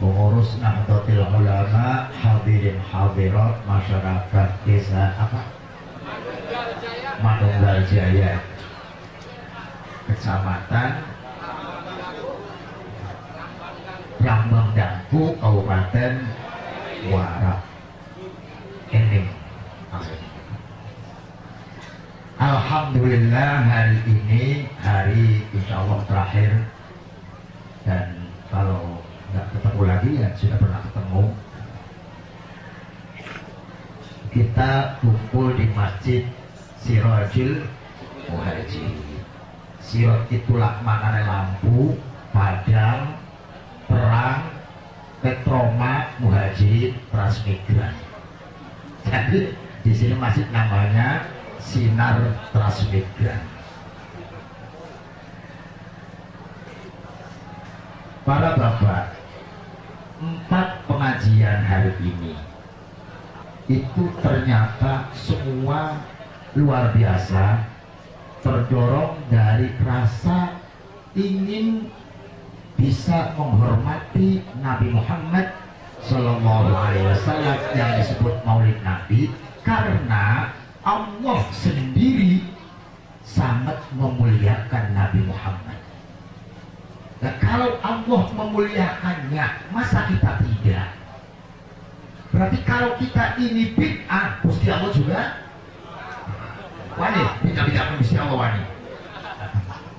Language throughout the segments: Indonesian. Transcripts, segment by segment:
pengurus Nahdlatul Ulama, hadirin hadirat masyarakat desa Manunggal Jaya, Kecamatan Lambang Dangku, Kabupaten Muara Enim. Alhamdulillah hari ini hari insya Allah terakhir, dan kalau nggak ketemu lagi ya sudah pernah ketemu. Kita kumpul di Masjid Sirajul Muhajir. Siraj itulah maknanya lampu, padang, perang, petroma, muhajir, transmigran. Jadi di sini masjid namanya Sinar Transmigran. Para bapak, 4 pengajian hari ini itu ternyata semua luar biasa, terdorong dari rasa ingin bisa menghormati Nabi Muhammad Sallallahu Alaihi Wasallam yang disebut Maulid Nabi, karena Allah sendiri sangat memuliakan Nabi Muhammad. Dan kalau Allah memuliakannya, masa kita tidak? Berarti kalau kita ini bid'ah, Gusti Allah juga wani, bid'ah Gusti Allah wani.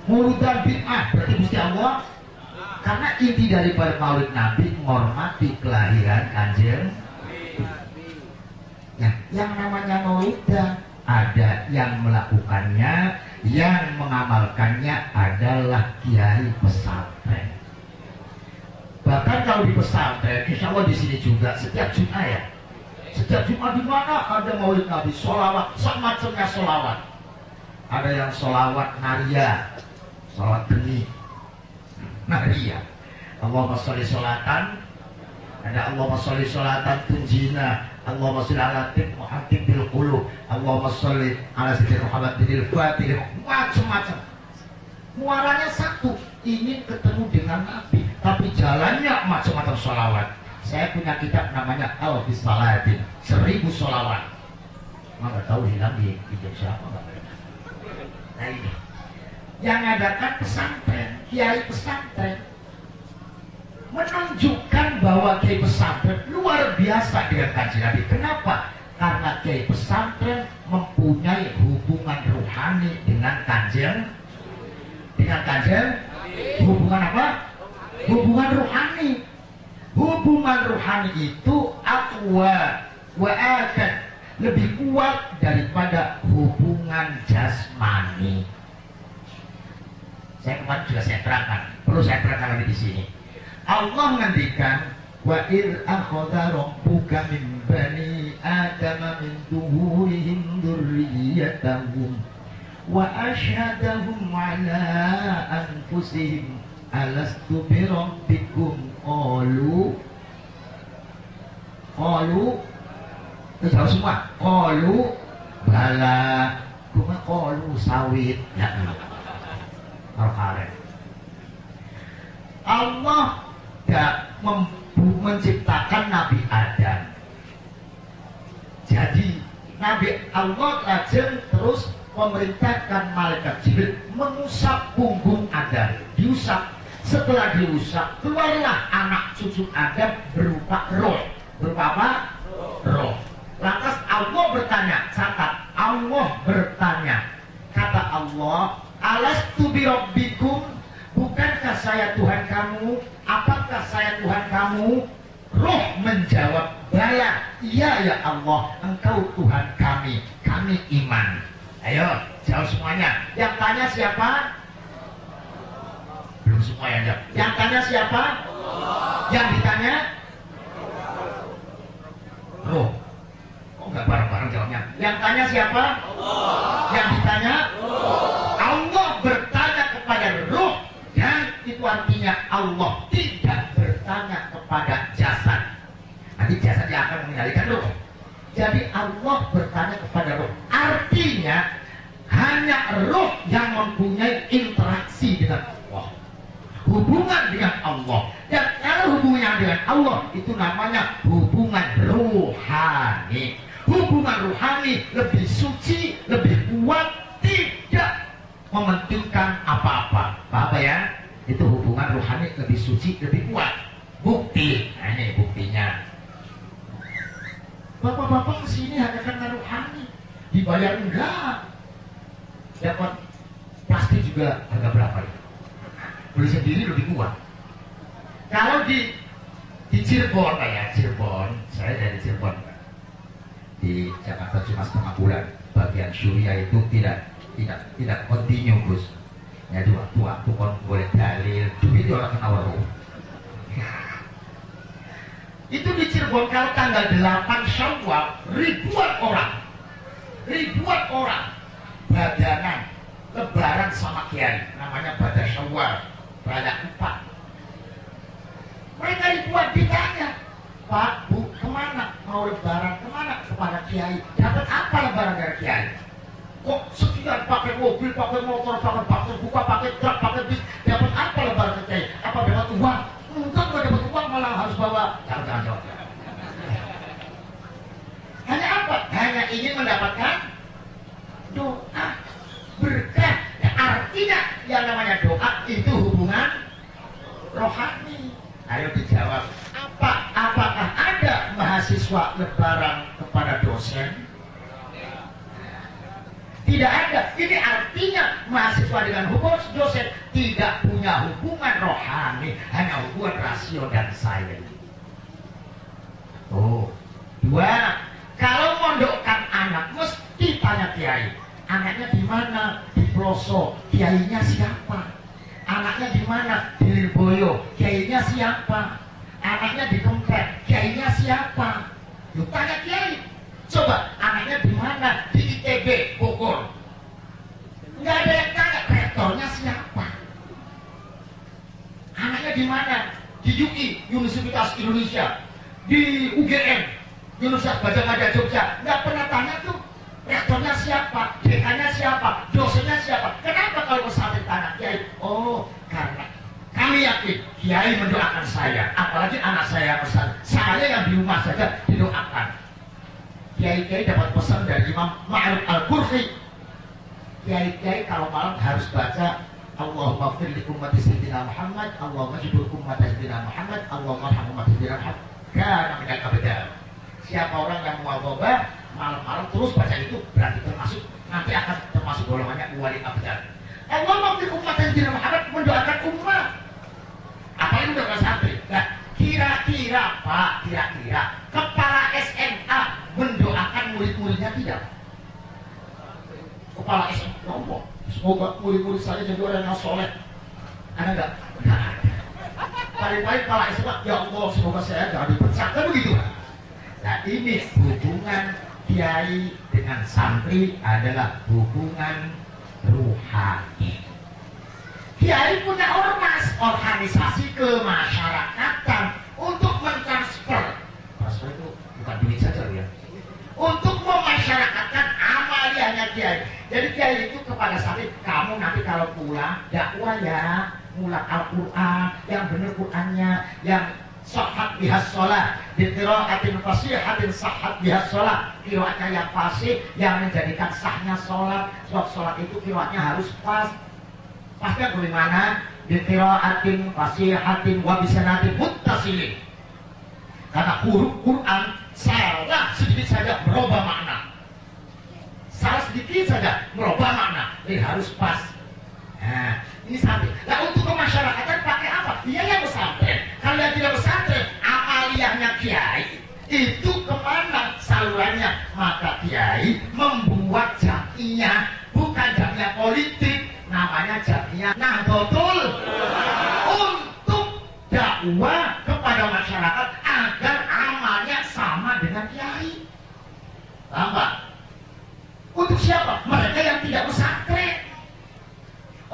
Muludan bid'ah, berarti Gusti Allah. Karena inti daripada Maulid Nabi menghormati kelahiran Kanjeng. Ya, yang namanya Maulidah, ada yang melakukannya, yang mengamalkannya adalah kiai pesantren. Bahkan kalau di pesantren, insya Allah di sini juga setiap Jumat ya. Setiap Jumat di mana ada Maulid Nabi, sholawat, semacamnya sholawat. Ada yang sholawat naria, sholawat geni, naria. Allahumma sholli sholatan, ada Allahumma sholli sholatan tunjina, Allahumma sholli ala Muhammad bil qulub, Allahumma sholli ala sayyidina Muhammad bil fatih, macam-macam. Muaranya satu, ingin ketemu dengan Nabi, tapi jalannya macam-macam sholawat. Saya punya kitab namanya Alfis Salatin, 1000 sholawat. Nggak tahu hilang di siapa nggak? Nah ini yang ngadakan pesantren, kiai pesantren, menunjukkan bahwa kiai pesantren luar biasa dengan Kanjeng Nabi. Kenapa? Karena kiai pesantren mempunyai hubungan rohani dengan Kanjeng. Hubungan apa? Hubungan rohani. Hubungan rohani itu aqwa wa akad, lebih kuat daripada hubungan jasmani. Saya kemarin sudah saya terangkan, perlu saya terangkan lagi di sini. Allah ngendikan, wa id akhadha rabbuka min bani adama min zuhurihim dzurriyyatahum wa asyhadahum ala anfusihim alastu bi rabbikum qalu tahu semua qalu bala, kuma qalu sawit ya. Allah menciptakan Nabi Adam. Jadi Nabi Allah lajeng terus memerintahkan malaikat Jibril mengusap punggung Adam. Diusap. Setelah diusap, keluarlah anak cucu Adam berupa roh. Berupa apa? Roh. Lantas Allah bertanya, catat, Allah bertanya, kata Allah, alastu bi rabbikum, bukankah saya Tuhan kamu? Apakah saya Tuhan kamu? Roh menjawab, bala, iya ya Allah, engkau Tuhan kami, kami iman. Ayo, jawab semuanya. Yang tanya siapa? Belum semua yang jawab. Yang tanya siapa? Yang ditanya? Roh. Kok nggak bareng-bareng jawabnya? Yang tanya siapa? Yang ditanya? Allah bertanya kepada roh, dan itu artinya Allah tidak bertanya kepada jasad. Nanti jasad yang akan mengendalikan roh. Jadi Allah bertanya kepada roh. Artinya hanya roh yang mempunyai interaksi dengan Allah, hubungan dengan Allah. Dan kalau hubungannya dengan Allah itu namanya hubungan ruhani. Hubungan ruhani lebih suci, lebih kuat, tidak mementingkan apa-apa. Apa ya? Itu hubungan ruhani lebih suci, lebih kuat. Bukti, nah ini buktinya. Bapak-bapak kesini hanya karena ruhani, dibayar enggak? Dapat plastik juga harga berapa ya? Beli sendiri lebih kuat. Kalau di Cirebon, Cirebon, saya dari Cirebon. Di Jakarta cuma setengah bulan. Bagian Syria itu tidak kontinu, Gus. Ya waktu boleh dalil, duit orang kena waru. Itu di Cirebon kalau tanggal 8 Syawal ribuan orang badanan lebaran sama kiai, namanya Badan Syawal, banyak upah. Mereka ribuan ditanya, Pak, Bu, kemana? Mau lebaran kemana? Kepada kiai. Dapat apa lebaran dari kiai? Kok sekian pakai mobil, pakai motor, pakai buka, pakai truk, pakai bis. Dapat apa lebaran dari kiai? Apa dapat uang? Enggak dapat uang, malah harus bawa. Jangan. Hanya apa? Hanya ingin mendapatkan doa, berkah. Ya, artinya yang namanya doa itu hubungan rohani. Ayo dijawab. Apakah ada mahasiswa lebaran kepada dosen? Tidak ada. Ini artinya mahasiswa dengan hubungan dosen tidak punya hubungan rohani, hanya hubungan rasio dan sains. Oh, dua. Kalau mondokkan anak mesti tanya kiai. Anaknya di mana? Di pelosok. Kiainya siapa? Anaknya di mana? Di Lirboyo. Kiainya siapa? Anaknya di Kempet. Kiainya siapa? Lu tanya kiai. Coba anaknya di mana? Di ITB Bogor. Nggak ada yang tanya. Rektornya siapa? Anaknya di mana? Di UI, Universitas Indonesia. Di UGM, Universitas Gadjah Mada Jogja. Nggak pernah tanya tuh. Rektornya siapa? Dekannya siapa? Dosennya siapa? Kenapa kalau pesantren tanya kiai? Oh, karena kami yakin kiai mendoakan saya, apalagi anak saya pesan. Saya yang di rumah saja didoakan. Kiai-kiai dapat pesan dari Imam Ma'ruf Al-Qurfi. Kiai-kiai kalau malam harus baca Allahumma fir li ummati sayyidina Muhammad, Allahumma jibur ummati sayyidina Muhammad, Allahumma arham ummati sayyidina Muhammad. Kana minal abdal. Siapa orang yang muadzabah malam-malam terus baca itu berarti termasuk, nanti akan termasuk golongannya wali abdal. Allahumma fir ummati sayyidina Muhammad, mendoakan umat. Apa itu mendoakan santri? Nah, kira-kira kepala SMA mendoakan murid-muridnya tidak? Kepala SMA ngomong, semoga murid-murid saya jadi orang yang soleh. Ada nggak? Nggak ada. Paling-paling kepala SMA, ya Allah semoga saya jangan dipecat, kan begitu kan? Nah ini hubungan kiai dengan santri adalah hubungan ruhani. Kiai punya ormas, organisasi kemasyarakatan untuk mentransfer. Transfer itu bukan duit saja ya. Untuk memasyarakatkan amaliyahnya kiai. Jadi kiai itu kepada santri, kamu nanti kalau pulang dakwah ya, mulak Al-Quran, yang benar Qurannya, yang sahhat bihas sholat, biqiraatin fasihatin sahhat bihas sholat, qiraatnya yang fasih, yang menjadikan sahnya sholat. Sebab sholat itu qiraatnya harus pas. Pasnya bagaimana? Biqiraatin fasihatin wa bisanatin muttasilin. Karena huruf Quran salah sedikit saja merubah makna. Salah sedikit saja merubah makna. Jadi harus pas. Nah, ini santri. Nah, untuk kemasyarakatan pakai apa? Dia yang pesantren. Kalau yang tidak pesantren, amaliyahnya kiai itu kemana salurannya? Maka kiai membuat jamiah, bukan jamiah politik, namanya jamiah Nahdlatul untuk dakwah kepada masyarakat agar amalnya sama dengan kiai. Apa? Untuk siapa? Mereka yang tidak pesantren.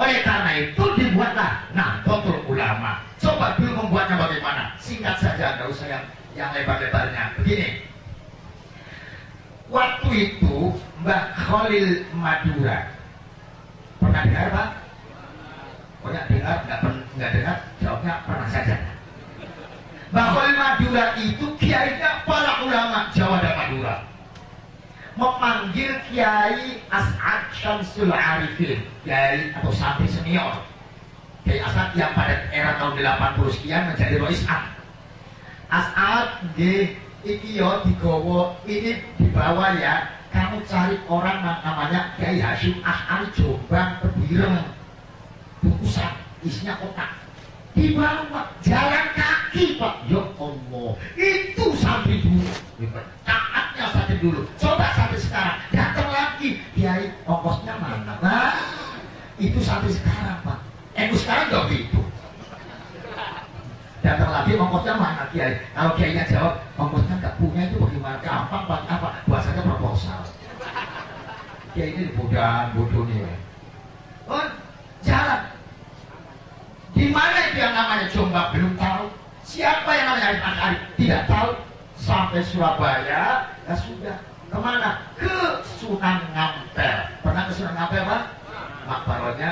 Oleh karena itu dibuatlah Nahdlatul Ulama. Coba dulu membuatnya bagaimana? Singkat saja, nggak usah yang lebar-lebarnya. Begini. Waktu itu Mbak Khalil Madura, pernah dengar Pak? Pernah dengar? Nggak dengar? Jawabnya pernah saja. Mbah Khalil Madura itu kiainya para ulama Jawa dan Madura. Memanggil Kiai As'ad Syamsul Arifin, kiai atau santri senior. Kiai As'ad yang pada era tahun 80 sekian menjadi Rois Am. As'ad di Ikio digowo ini dibawa ya. Kamu cari orang namanya Kiai Hashim Ash'ari Jombang Tebireng, bungkusan isinya kotak, dibawa jalan kaki Pak. Ya Allah, itu santri dulu, taatnya santri dulu. Coba santri sekarang datang lagi, Kiai ongkosnya mana? Nah, itu santri sekarang Pak. Sekarang jawab itu. Datang lagi ongkosnya mana Kiai? Kalau Kiainya jawab ongkosnya nggak punya, itu bagaimana? Gampang Pak, apa? Bahasanya proposal. Kiai ini bodoh nih. Oh, jalan. Di mana itu yang namanya Jombang? Belum tahu. Siapa yang namanya Arif Ash'ari? Tidak tahu. Sampai Surabaya, ya sudah. Kemana? Ke Sunan Ngampel. Pernah ke Sunan Ngampel Pak? Makbaronya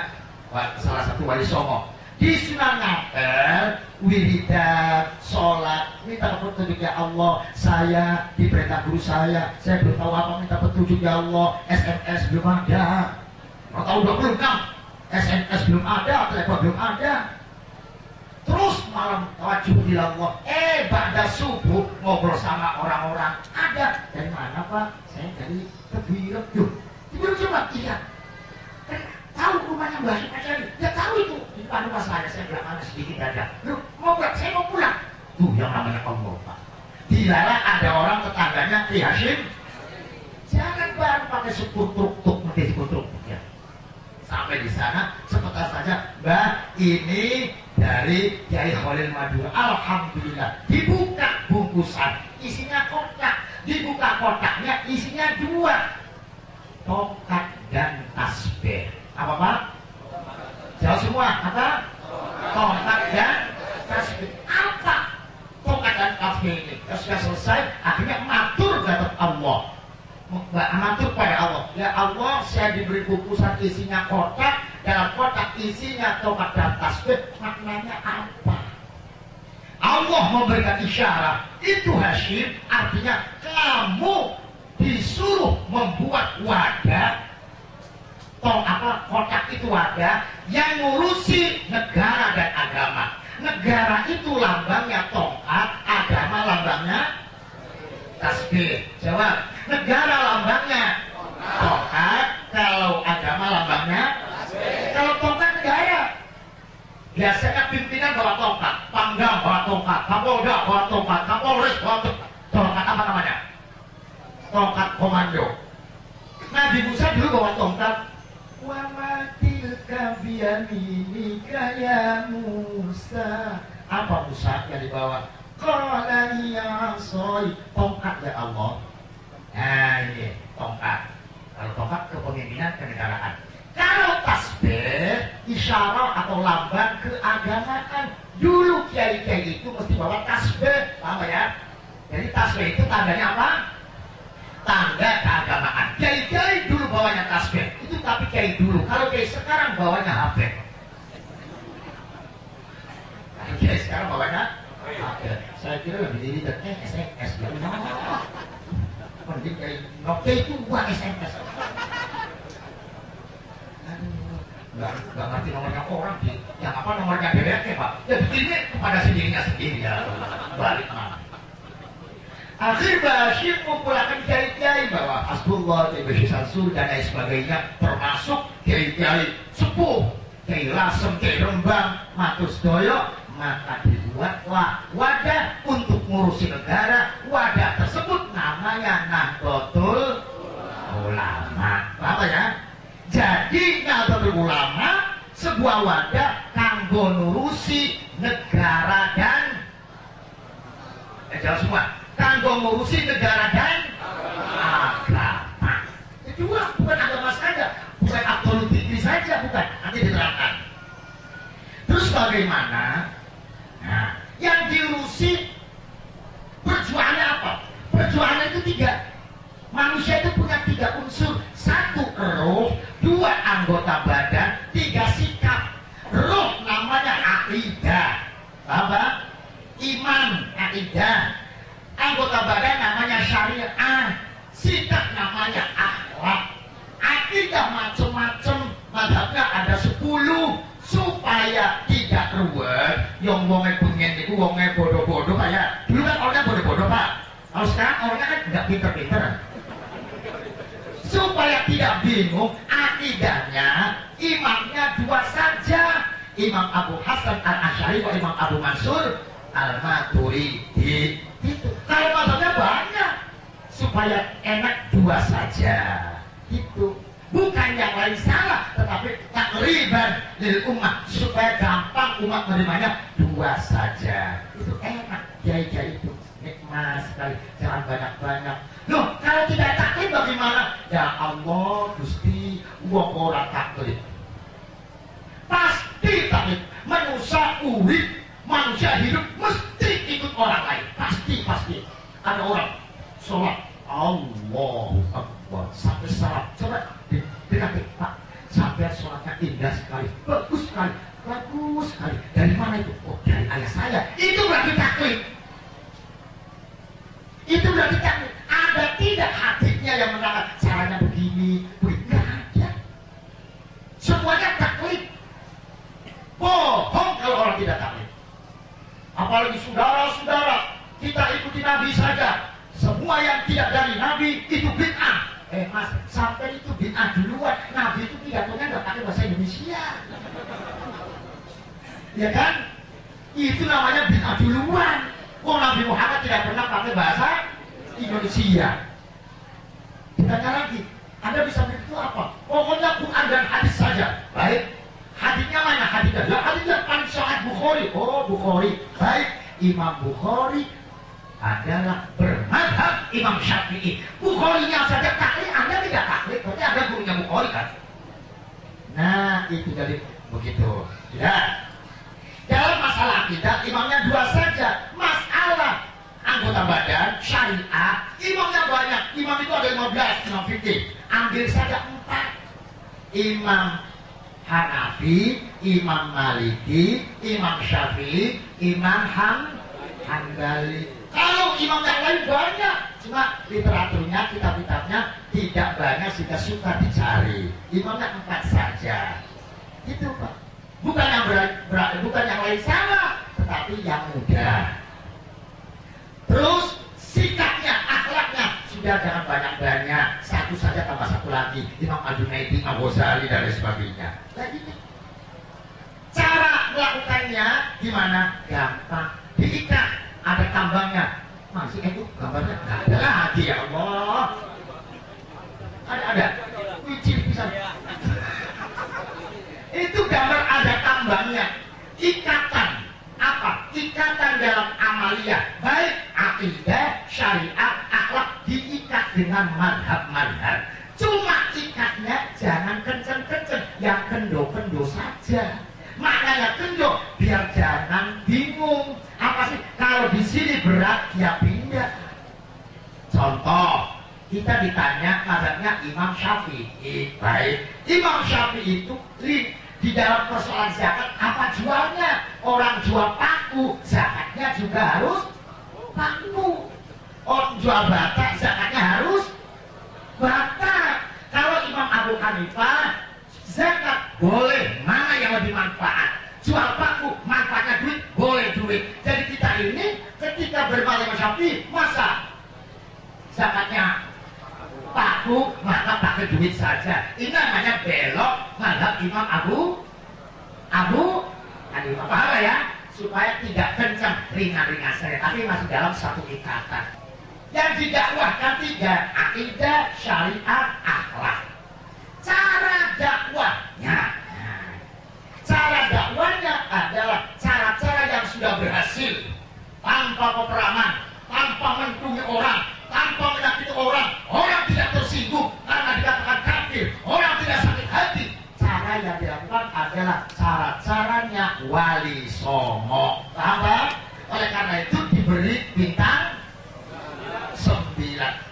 salah satu wali Songo. Di Sunan Ngampel, wiridan, sholat, minta petunjuk ya Allah. Saya diperintah guru saya belum tahu apa, minta petunjuk ya Allah. SMS belum ada. Mau tahu 26? SMS belum ada, telepon belum ada. Terus malam wajib di Allah. Pada subuh ngobrol sama orang-orang. Ada dari mana Pak? Saya dari Tebireng. Tebireng coba iya. Tahu rumahnya Mbah Ash'ari? Ya tahu itu. Di depan rumah saya bilang mana sedikit aja. Lu mau pulang? Saya mau pulang. Tuh yang namanya Allah Pak. Dilarang ada orang tetangganya Kiai Hashim. Jangan baru pakai sepur truk-truk, pakai sepur truk ya. Sampai di sana sebentar saja, Mbak ini dari Kiai Khalil Madura. Alhamdulillah. Dibuka bungkusan, isinya kotak. Dibuka kotaknya, isinya 2. Tongkat dan tasbih. Apa Pak? Jauh semua. Apa? Tongkat dan tasbih. Apa? Tongkat dan tasbih ini. Sudah selesai, akhirnya matur kepada Allah. Matur pada Allah. Ya Allah, saya diberi bungkusan isinya kotak. Dalam kotak isinya tongkat dan tasbih. Maknanya apa? Allah memberikan isyarat. Itu Hashim, artinya kamu disuruh membuat wadah. Kotak itu wadah yang ngurusi negara dan agama. Negara itu lambangnya tongkat, agama lambangnya tasbih. Jawab. Negara lambangnya tongkat, kalau agama lambangnya tasbih. Kalau tongkat negara, biasanya pimpinan bawa tongkat, pangdam bawa tongkat, kapolda bawa tongkat, kapolres bawa tongkat. Apa namanya? Tongkat komando. Nabi Musa dulu bawa tongkat. Wa matilka biyaminika ya Musa. Apa Musa yang dibawa? Qala ya asoi. Tongkat ya Allah. Nah ini tongkat. Kalau tongkat kepemimpinan kenegaraan. Kalau tasbih isyarat atau lambang keagamaan. Dulu kiai-kiai itu mesti bawa tasbih, apa ya? Jadi tasbih itu tandanya apa? Tanda keagamaan. Kiai-kiai dulu bawanya tasbih. Itu tapi kiai dulu. Kalau kiai sekarang bawanya HP. Kiai sekarang bawanya HP. Saya kira lebih diri dan SMS. Mending kiai Nokia itu buat SMS. Nggak ngerti nomornya orang sih. Yang apa nomornya bebek ya Pak? Ya begini kepada sendirinya sendiri ya. Balik mana? Akhir Bashir memulangkan kiai-kiai bahwa Hasbullah, Kiai Bashir Samsul dan lain sebagainya, termasuk kiai-kiai sepuh, Kiai Lasem, Kiai Rembang, Matus Doyo. Maka dibuatlah wadah untuk ngurusi negara. Wadah tersebut namanya Nahdlatul Ulama. Apa ya? Jadi Nahdlatul Ulama sebuah wadah kanggo ngurusi negara dan jauh semua. Kanggo ngurusi negara dan agama. Kedua, bukan agama saja, bukan absolut fikri saja, bukan. Nanti diterangkan. Terus bagaimana? Nah, yang diurusi perjuangannya apa? Perjuangan itu 3. Manusia itu punya 3 unsur. 1 roh, 2 anggota badan, 3 sikap. Roh namanya akidah. Apa? Iman. iman, akidah. Anggota badan namanya syariah, sikap namanya akhlak, akidah macam-macam, madhabnya ada 10 supaya tidak ruwet. Yang wonge pengen itu wonge bodoh-bodoh kayak dulu kan orangnya bodoh-bodoh Pak. Kalau sekarang orangnya kan nggak pinter-pinter. Supaya tidak bingung, akidahnya, imamnya 2 saja. Imam Abu Hasan Al-Asy'ari atau Imam Abu Mansur Al-Maturidi. Itu. Kalau mazhabnya banyak, supaya enak 2 saja. Itu. Bukan yang lain salah, tetapi takriban lil ummah, supaya gampang umat menerimanya 2 saja. Itu enak. Kiai-kiai itu nikmat sekali, jangan banyak-banyak. Loh, kalau tidak taklid bagaimana? Ya Allah, Gusti, wong ora taklid. Pasti taklid. Manusia urip, manusia hidup mesti ikut orang lain. Pasti. Ada orang sholat, Allahu Akbar, sampai salat. Coba dekati, Pak. Sampai sholatnya indah sekali, bagus sekali. Dari mana itu? Oh, dari ayah saya. Itu berarti taklid. Itu berarti taklid. Ada tidak hadisnya yang menerangkan caranya begini? Nggak ada. Semuanya taklid. Bohong kalau orang tidak taklid. Apalagi saudara-saudara, kita ikuti Nabi saja. Semua yang tidak dari Nabi itu bid'ah. Mas, sampai itu bid'ah duluan. Nabi itu pidatonya nggak pakai bahasa Indonesia. Ya kan? Itu namanya bid'ah duluan. Oh, Nabi Muhammad tidak pernah pakai bahasa Indonesia. Ditanya lagi, Anda bisa begitu apa? Pokoknya Quran dan hadis saja. Baik. Hadisnya mana hadisnya? Ya hadisnya paling sahih Bukhari. Oh, Bukhari. Baik. Imam Bukhari adalah bermadhab Imam Syafi'i. Bukharinya saja taklid, Anda tidak taklid. Berarti Anda gurunya Bukhari kan? Nah, itu jadi begitu. Ya. Dalam masalah akidah, imamnya 2 saja. Masalah anggota badan, syariah, imamnya banyak. Imam itu ada 15, imam fikih. Ambil saja 4. Imam Hanafi, Imam Maliki, Imam Syafi'i, Imam Hanbali. Kalau imam yang lain banyak, cuma literaturnya, kitab-kitabnya tidak banyak sehingga suka dicari. Imamnya 4 saja. Itu Pak. Bukan yang lain salah, tetapi yang mudah. Terus sikapnya, akhlaknya sudah jangan banyak-banyak. 1 saja tambah 1 lagi. Imam Al-Junaidi, Al-Ghazali dan lain sebagainya. Lagi cara melakukannya gimana? Gampang. Diikat, ada tambangnya. Masih itu gambarnya nggak ada lagi, ya Allah. Ada. Wicil bisa. Itu gambar ada tambangnya. Ikatan apa? Ikatan dalam amalia, baik akidah, syariat, akhlak, diikat dengan madhab-madhab. Cuma ikatnya jangan kenceng-kenceng, yang kendo-kendo saja. Maknanya kendo, biar jangan bingung. Apa sih? Kalau di sini berat, ya pindah. Contoh, kita ditanya mazhabnya Imam Syafi'i. Baik, Imam Syafi'i itu di dalam persoalan zakat apa jualnya? Orang jual paku, zakatnya juga harus paku. Orang jual bata, zakatnya harus bata. Kalau Imam Abu Hanifah, zakat boleh, mana yang lebih manfaat? Jual paku, manfaatnya duit, boleh duit. Jadi kita ini ketika bermazhab Syafi'i, masa zakatnya paku, maka pakai duit saja. Ini namanya belok mazhab Imam Abu Hanifah. Paham ya? Supaya tidak kencang, ringan-ringan saja, tapi masih dalam satu ikatan. Yang didakwahkan 3, akidah, syariat, akhlak. Cara dakwahnya, adalah cara-cara yang sudah berhasil, tanpa peperangan, tanpa mendungi orang, tanpa menyakiti orang, orang tidak tersinggung karena dikatakan kafir, orang tidak sakit hati. Cara yang dilakukan adalah cara-caranya Wali Songo. Paham? Oleh karena itu diberi bintang 9.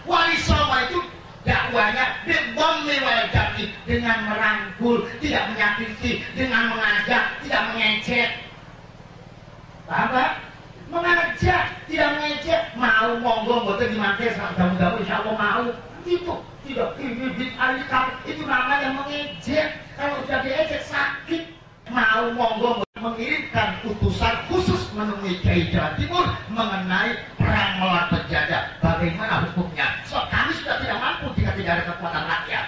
Wali Songo itu dakwanya dengan merangkul, tidak menyakiti, dengan mengajak, tidak mengejek. Paham? Mengajak. mau monggo mboten dimakai damu-damu insyaallah mau. Itu tidak ini itu namanya mengejek. Kalau sudah diejek sakit. Mau monggo mengirimkan utusan khusus menemui Kiai Jawa Timur mengenai perang melawan penjajah. Bagaimana hukumnya? So, kami sudah tidak mampu jika tidak ada kekuatan rakyat.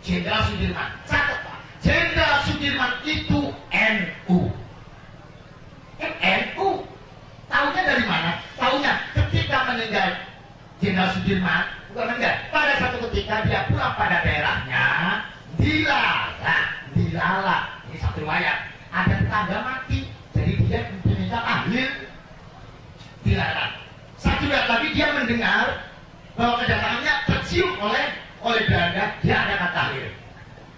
Jenderal Sudirman, catat Pak. Jenderal Sudirman itu NU. NU. Tahunya dari mana? Tahunya ketika meninggal Jenderal Sudirman, bukan meninggal. Pada satu ketika dia pulang pada daerahnya, dilala. Ini satu riwayat. Ada tetangga mati, jadi dia diminta tahlil, dilarang. Satu riwayat lagi dia mendengar bahwa kedatangannya tercium oleh Belanda, dia adakan tahlil.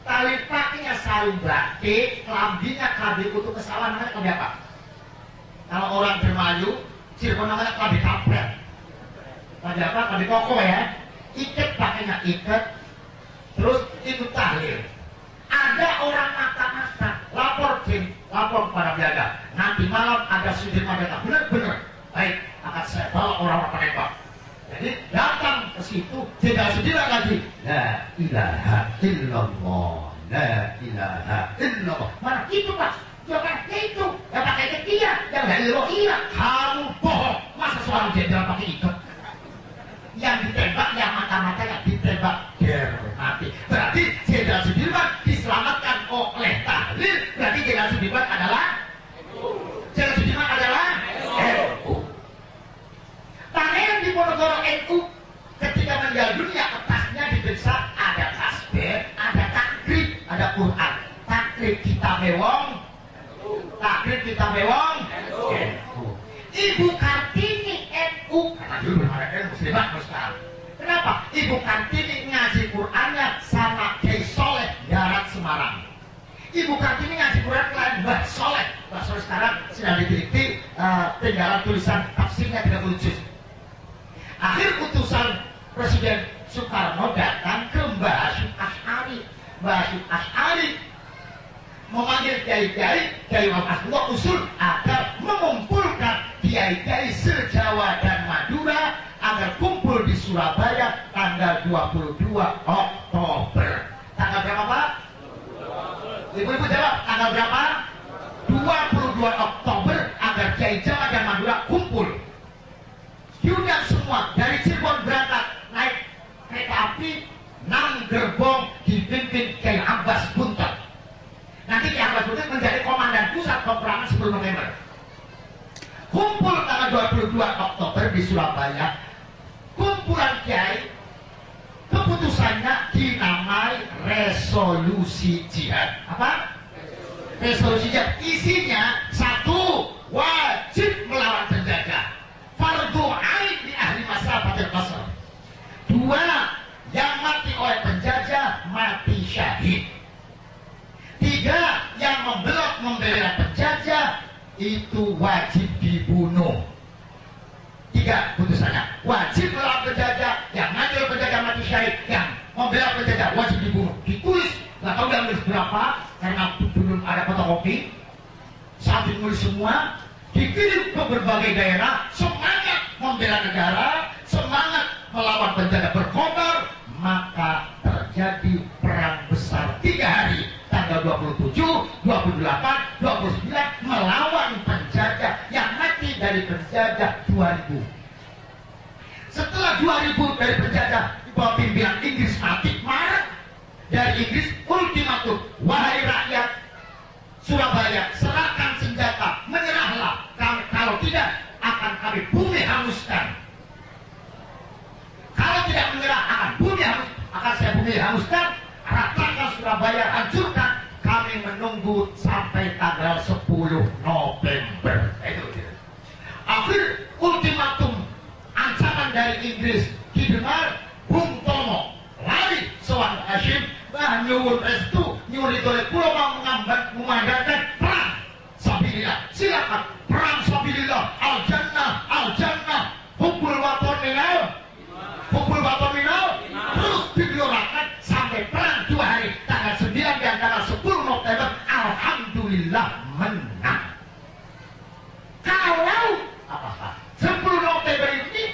Tahlil pakainya sarung batik, kelambinya kelambi kutu kesawan, namanya kelambi apa? Kalau orang Dermayu, Cirebon namanya kelambi kampret. Kelambi apa? Kelambi koko ya. Ikat pakainya ikat, terus itu tahlil. Ada orang mata-mata lapor kepada Belanda. Nanti malam ada Sudirman datang. Benar-benar. Baik, akan saya bawa orang-orang penembak. Jadi datang ke situ, Jenderal Sudirman lagi. La ilaha illallah. La ilaha illallah. Mana itu Pak? Jangan itu. Yang pakai ikat dia. Yang la ilaha illallah. Kamu bohong. Masa seorang jenderal pakai ikat? Yang ditembak, yang mata-mata yang ditembak. Der mati. Berarti Jenderal Sudirman diselamatkan oleh tahlil. Berarti Jenderal Sudirman adalah Jenderal Sudirman adalah NU. Pangeran Diponegoro NU ketika meninggal dunia, kertasnya diperiksa ada tasbih, ada takrib, ada Quran. Takrib kita mewong, takrib kita mewong NU. Ibu Kartini NU, karena dulu belum ada NU Muslimat sekarang. Kenapa? Ibu Kartini ngaji Qurannya sama Kiai Soleh Darat Semarang. Ibu Kartini ngaji Quran lain Mbah Soleh. Mbah Soleh sekarang sedang diteliti, tinggalan tulisan tafsirnya 30 juz. Akhir utusan Presiden Soekarno datang ke Mbah Hasyim Asy'ari. Mbah Hasyim Asy'ari memanggil kiai-kiai, Kiai Imam Asdullah usul agar mengumpulkan kiai-kiai se-Jawa dan Madura agar kumpul di Surabaya tanggal 22 Oktober. Tanggal berapa Pak? Ibu-ibu jawab, tanggal berapa? 22 Oktober agar kiai Jawa dan Madura kumpul. Diundang semua, dari Cirebon berangkat naik kereta api 6 gerbong dipimpin Kiai Abbas Buntet. Nanti Kiai Abbas Buntet menjadi komandan pusat peperangan 10 November. Kumpul tanggal 22 Oktober di Surabaya. Kumpulan kiai, keputusannya dinamai resolusi jihad. Apa? Resolusi jihad. Isinya satu, wajib melawan penjajah. Fardu ain di ahli masyarakat Qasr. 2, yang mati oleh penjajah mati syahid. 3, yang membelot membela penjajah itu wajib dibunuh. 3 putusannya, wajib melawan penjajah, yang mati oleh penjajah mati syahid, yang membela penjajah wajib dibunuh. Ditulis, nggak tahu dia nulis berapa karena belum ada fotokopi. Saat ditulis semua, dikirim ke berbagai daerah, semangat membela negara, semangat melawan penjajah berkobar, maka terjadi perang besar 3 hari, tanggal 27, 28, 29 melawan penjajah, yang mati dari penjajah 2000. Setelah 2000 dari penjajah di bawah pimpinan Inggris mati, marah dari Inggris, ultimatum, wahai rakyat Surabaya, serahkan senjata, menyerahlah, kalau tidak akan kami bumi hanguskan. Kalau tidak menyerah akan bumi hangus, akan saya bumi hanguskan, ratakan Surabaya, hancurkan. Kami menunggu sampai tanggal 10 November. Itu. Akhir ultimatum ancaman dari Inggris didengar, Bung Tomo lari sowan Hasyim, nyuwun restu, nyuwun itu pulau mau mengandalkan perang sabilillah. Silakan perang sabilillah, al jannah, hubul waton minal, terus digelorakan sampai perang 2 hari, tanggal 9 dan tanggal 10 November. Alhamdulillah menang. Kalau 10 November ini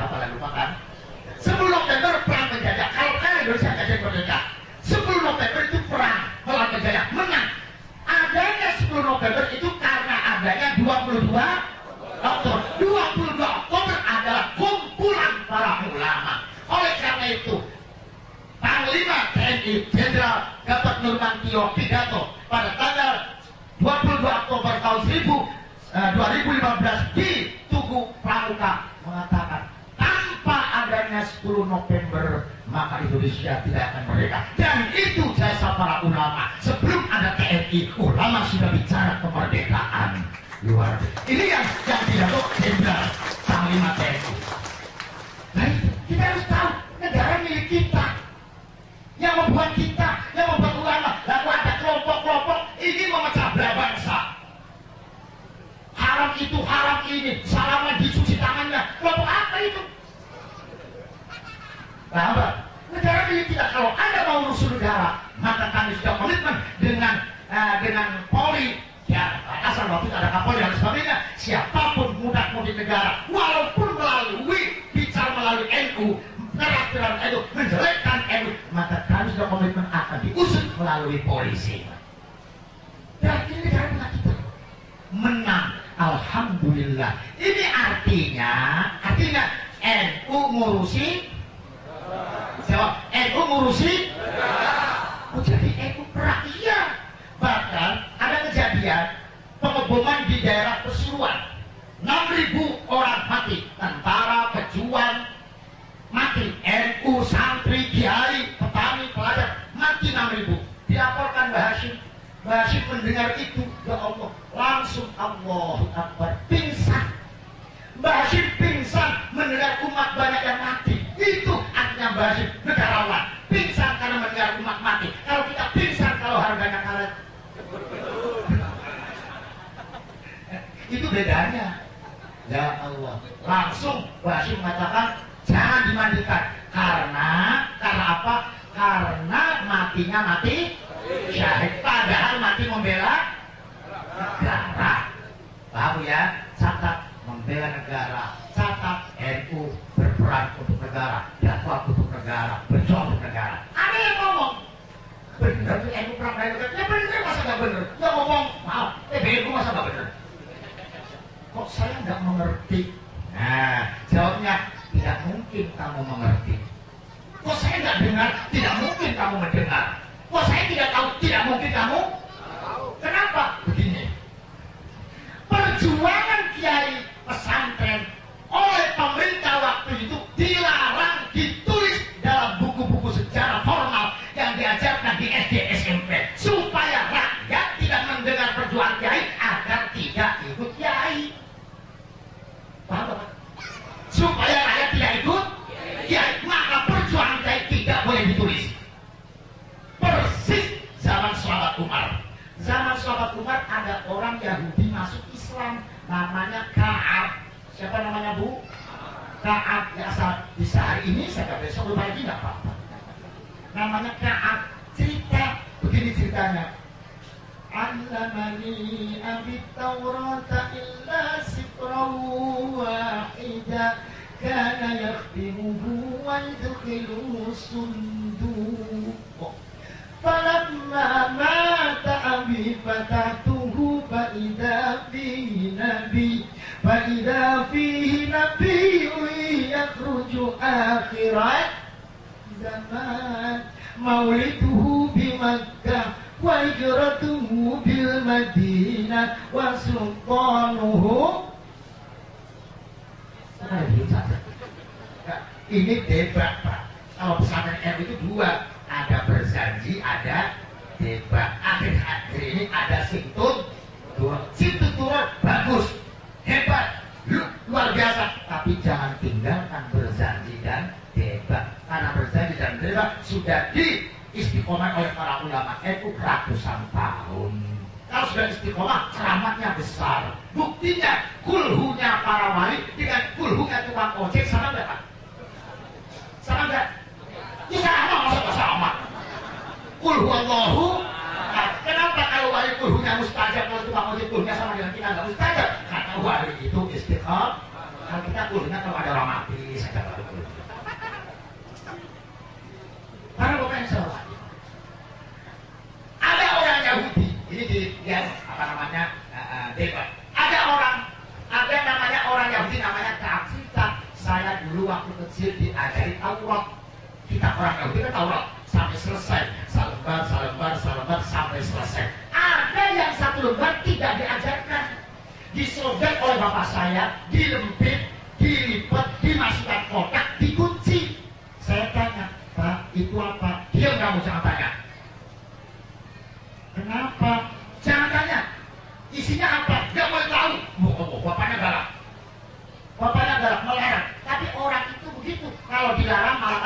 apa lagi lupa kan? 10 November perang penjajah. Kalau kan Indonesia nggak jadi merdeka, 10 November itu perang melawan penjajah, menang. Adanya 10 November itu karena adanya 22 Oktober. 22 Oktober adalah kumpulan para ulama. Oleh karena itu, Panglima TNI Jenderal Gatot Nurmantio pidato pada tanggal 22 Oktober tahun 2015 di Tugu Pramuka mengatakan, tanpa adanya 10 November maka Indonesia tidak akan merdeka. Dan itu jasa para ulama. Sebelum ada TNI, ulama sudah bicara kemerdekaan. Luar biasa. Ini yang pidato Jenderal Panglima TNI. Nah, kita harus tahu negara milik kita, yang membuat kita, yang membuat ulama. Lalu ada kelompok-kelompok ini memecah belah bangsa. Haram itu, haram ini, salaman dicuci tangannya. Kelompok apa itu? Nah, negara milik kita. Kalau Anda mau urusan negara, maka kami sudah komitmen dengan Polri. Ya, asal waktu ada Kapolri dan sebagainya. Siapapun mudah-mudi negara, walaupun bicara melalui NU, keras NU, menjelekkan NU, maka kami sudah komitmen akan diusut melalui polisi. Dan ini negara milik kita. Menang, alhamdulillah. Ini artinya NU ngurusi. Jawab, NU ngurusi. Jadi NU perang, iya. Bahkan ada kejadian pengeboman di daerah Pesuruan, 6.000 orang mati, tentara, pejuang mati, NU, santri, kiai, petani, pelajar mati 6.000. Dilaporkan Mbah Hashim. Mbah Hashim mendengar itu, ya Allah, langsung Allahu Akbar, pingsan. Mbah Hashim pingsan mendengar umat banyak yang mati. Itu artinya Mbah Hashim negarawan, pingsan karena mendengar umat mati. Kalau kita pingsan kalau harganya karet, itu bedanya. Ya Allah, langsung Mbah Hashim mengatakan jangan dimandikan. Karena apa? Karena matinya mati syahid, padahal mati membela negara. Paham ya? Catat, membela negara. Catat, NU berperan untuk negara, dakwah untuk negara, berjuang untuk negara. Ada yang ngomong bener tuh NU perang dari negara. Ya bener, masa gak bener? Ya ngomong, maaf, TBNU masa gak bener? Kok saya nggak mengerti? Nah, jawabnya, tidak mungkin kamu mengerti. Kok saya nggak dengar? Tidak mungkin kamu mendengar. Kok saya tidak tahu? Tidak mungkin kamu tahu. Kenapa? Begini, perjuangan kiai pesantren oleh pemerintah waktu itu dilarang ditulis dalam buku-buku sejarah formal yang diajarkan di SD SMP, supaya rakyat tidak mendengar perjuangan kiai agar tidak ikut kiai. Paham? Supaya rakyat tidak ikut kiai, maka perjuangan kiai tidak boleh ditulis. Persis zaman sahabat Umar. Zaman sahabat Umar ada orang Yahudi masuk Islam, namanya Ka'ab. Siapa namanya, Bu? Ka'ab. Ya, asal bisa hari ini, saya nggak besok lupa lagi, nggak apa-apa. Namanya Ka'ab. Cerita begini ceritanya. Allamani abit Taurata illa sitrahu wahida kana yakhtimuhu wa yudkhiluhu sunduq. Falamma mata abi fatahtuhu fa'idha fihi nabi yakhruju akhirat zaman mauliduhu bi Makkah wa hijratuhu bil Madinah wa sultanuhu. Ini debat, Pak. Kalau pesantren NU itu dua, ada berjanji, ada debat. Akhir-akhir ini ada situn turun, bagus, hebat, luar biasa. Tapi jangan tinggalkan berjanji dan debat, karena berjanji dan debat sudah diistiqomah oleh para ulama NU ratusan tahun. Kalau sudah istiqomah, keramatnya besar. Buktinya, kulhunya para wali dengan kulhunya tukang ojek sama enggak, Pak? Sama enggak? Ya sama, masa enggak sama? Kulhu Allahu. Nah, kenapa kalau wali kulhunya mustajab, kalau tukang ojek kulhunya sama dengan kita enggak mustajab? Karena wali itu istiqomah. Kalau kita kuliah kalau ada orang mati, saya kata betul. Para bapak yang saya hormati, ada orang Yahudi, ini di yang apa namanya debat. Ada namanya orang Yahudi namanya Ka'ab. Saya dulu waktu kecil diajari Taurat. Kita orang Yahudi kan Taurat sampai selesai, salembar sampai selesai. Ada yang satu lembar tidak diajarkan, disobek oleh bapak saya, dilempit, dilipat, dimasukkan kotak, dikunci. Saya tanya, Pak, itu apa? Diam kamu, jangan tanya. Kenapa? Jangan tanya. Isinya apa? Gak boleh tahu. Bapaknya galak. Bapaknya galak, melarang. Tapi orang itu begitu. Kalau dilarang malah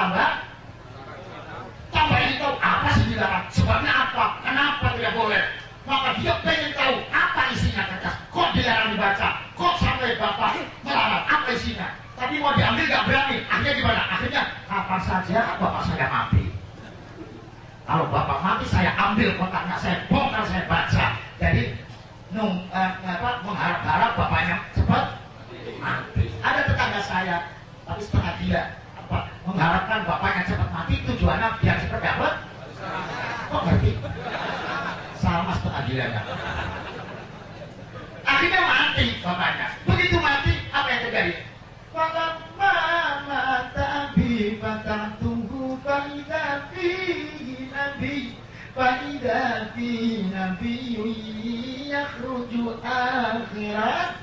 tambah ingin tahu apa sih dilarang. Sebabnya apa? Kenapa tidak boleh? Maka dia pengen tahu apa isinya, kata. Kok dilarang dibaca? Kok sampai bapak melarang? Apa isinya? Tapi mau diambil gak berani. Akhirnya gimana? Akhirnya kapan saja bapak saya mati. Kalau bapak mati saya ambil kotaknya, saya bongkar, saya baca. Jadi mengharap-harap bapaknya cepat mati. Ada tetangga saya, tapi setengah gila, mengharapkan bapaknya cepat mati, tujuannya biar cepat dapat. Kok ngerti? Sama setengah gilanya. Akhirnya mati bapaknya. Begitu mati, apa yang terjadi? Falamma mata bi fatatuhu faida fi nabi yakhruju akhirat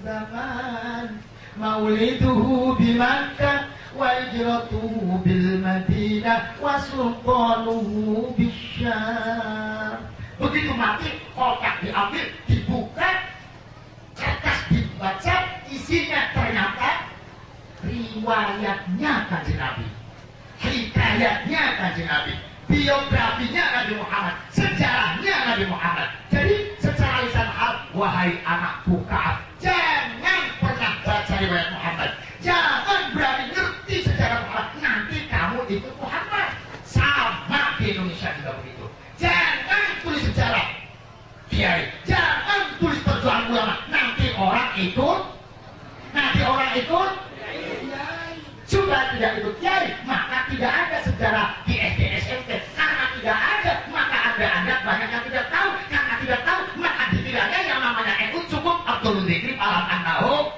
zaman mauliduhu bi Makkah wa hijratuhu bil Madinah wa sultanuhu bisyam. Begitu mati, kotak diambil, dibuka, kertas dibaca, isinya ternyata riwayatnya Kanjeng Nabi, hikayatnya Kanjeng Nabi, biografinya Nabi Muhammad, sejarahnya Nabi Muhammad. Jadi secara lisan hal, wahai anakku Ka'ab, jangan pernah baca riwayat Muhammad, jangan berani ngerti sejarah Muhammad, nanti kamu ikut Muhammad. Sama di Indonesia juga begitu. Jangan tulis sejarah kiai, jangan tulis perjuangan ulama, nanti orang ikut kiai. Sudah tidak ikut kiai, maka tidak ada sejarah di SD SMP. Karena tidak ada, maka anda banyak yang tidak tahu. Karena tidak tahu, maka ditilangnya yang namanya NU cukup Abdul Dzikri alam annahu.